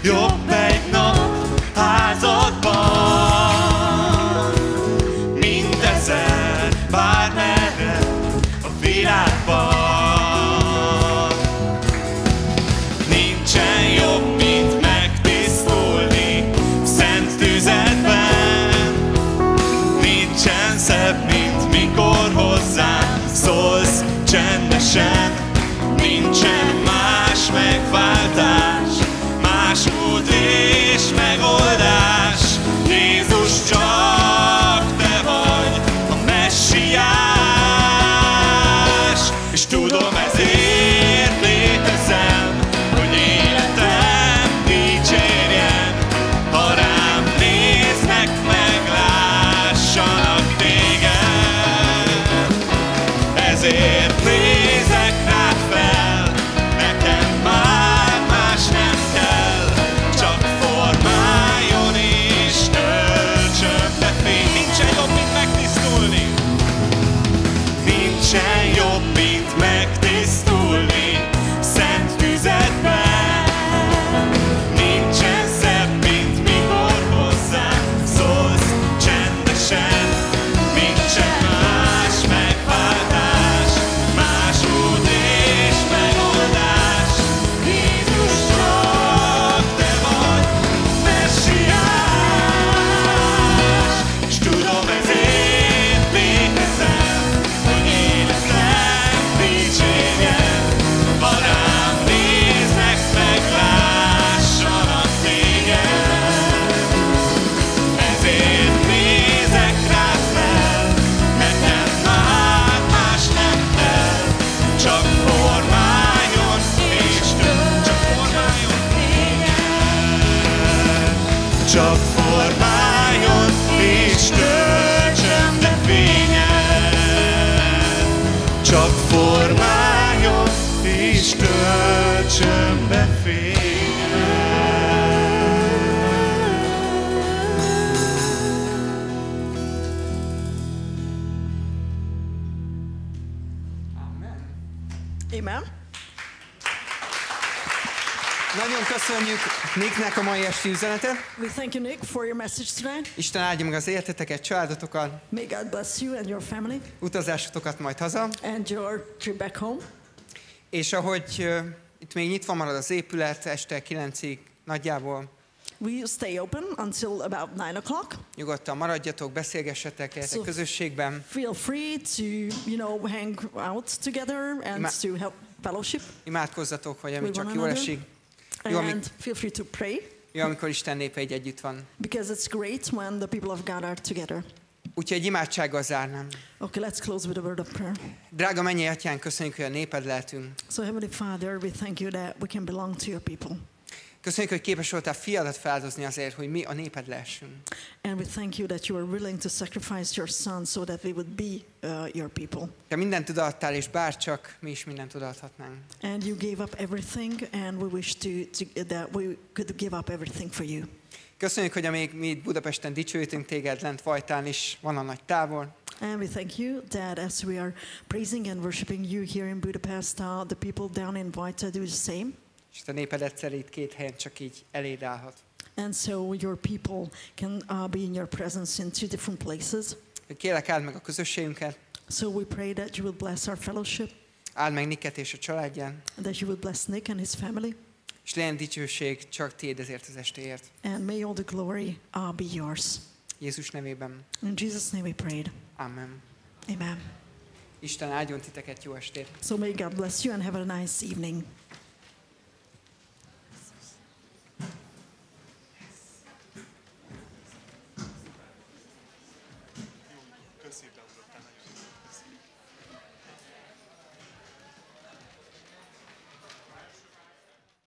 Jobb egy nap házadban, mint ezer bármerre a világban. Nincsen jobb, mint megtisztulni szent tüzedben. Nincsen szebb, mint mikor hozzám szólsz csendesen. Nincsen más megváltás, más út és megoldás. Jézus, csak te vagy a messiás. És tudom, ezért létezem, hogy életem dicsérjen. Ha rám néznek, meglássanak téged. Ezért nézek rád fel, nekem már más nem kell, csak formáljon és töltsön be fény. Nincsen jobb, mint megtisztulni. Nincsen jobb, mint megtisztulni szent tüzedben. Nincsen szebb, mint mikor hozzám szólsz csendesen. Nincsen más megváltás, más út és megoldás. Jézus, csak te vagy messiás. És tudom, ezért létezem, hogy életem dicsérjen. Ha rám néznek, meglássanak téged. Ezért nézek rád fel, nekem már más nem kell, csak formáljon és csak formáljon téged. Csak formáljon és töltsön be fényed. Csak formáljon és töltsön be fényed. Amen. Nagyon köszönjük Nicknek a mai esti üzenetet. We thank you, Nick, for your message today. Isten áldja meg az életeteket, családotokat, May God bless you and your family utazásotokat majd haza. and your trip back home. És ahogy itt még nyitva marad az épület este 9-ig nagyjából, We stay open until about 9 o'clock. Nyugodtan maradjatok, beszélgessetek, legyetek közösségben. Feel free to, hang out together and to help fellowship. Imádkozzatok, vagy ami csak jól esik. And feel free to pray. Jó, amikor Isten népe így együtt van. Because it's great when the people of God are together. Úgyhogy egy imádsággal zárnám. Okay, let's close with a word of prayer. Drága mennyei Atyánk, köszönjük, hogy a néped lehetünk. So Heavenly Father, we thank you that we can belong to your people. Köszönjük, hogy képes voltál fiadat feláldozni azért, hogy mi a néped lehessünk. And we thank you that you are willing to sacrifice your son so that we would be your people. Te mindent odaadtál, és bárcsak mi is mindent odaadhatnánk. And you gave up everything, and we wish that we could give up everything for you. Köszönjük, hogy amíg mi itt Budapesten dicsőítünk téged, lent Vajtán is van a nagy tábor. And we thank you that as we are praising and worshiping you here in Budapest, the people down in Vajta do the same. És a néped egyszer itt két helyen csak így eléd állhat. And so your people can be in your presence in 2 different places. Kérlek, áld meg a közösségünket. So we pray that you will bless our fellowship. Áld meg Nicket és a családján. That you will bless Nick and his family. És legyen dicsőség csak tiéd ezért az estéért. And may all the glory be yours. Jézus nevében. In Jesus' name we prayed. Amen. Amen. Isten áldjon titeket, jó estét. So may God bless you and have a nice evening.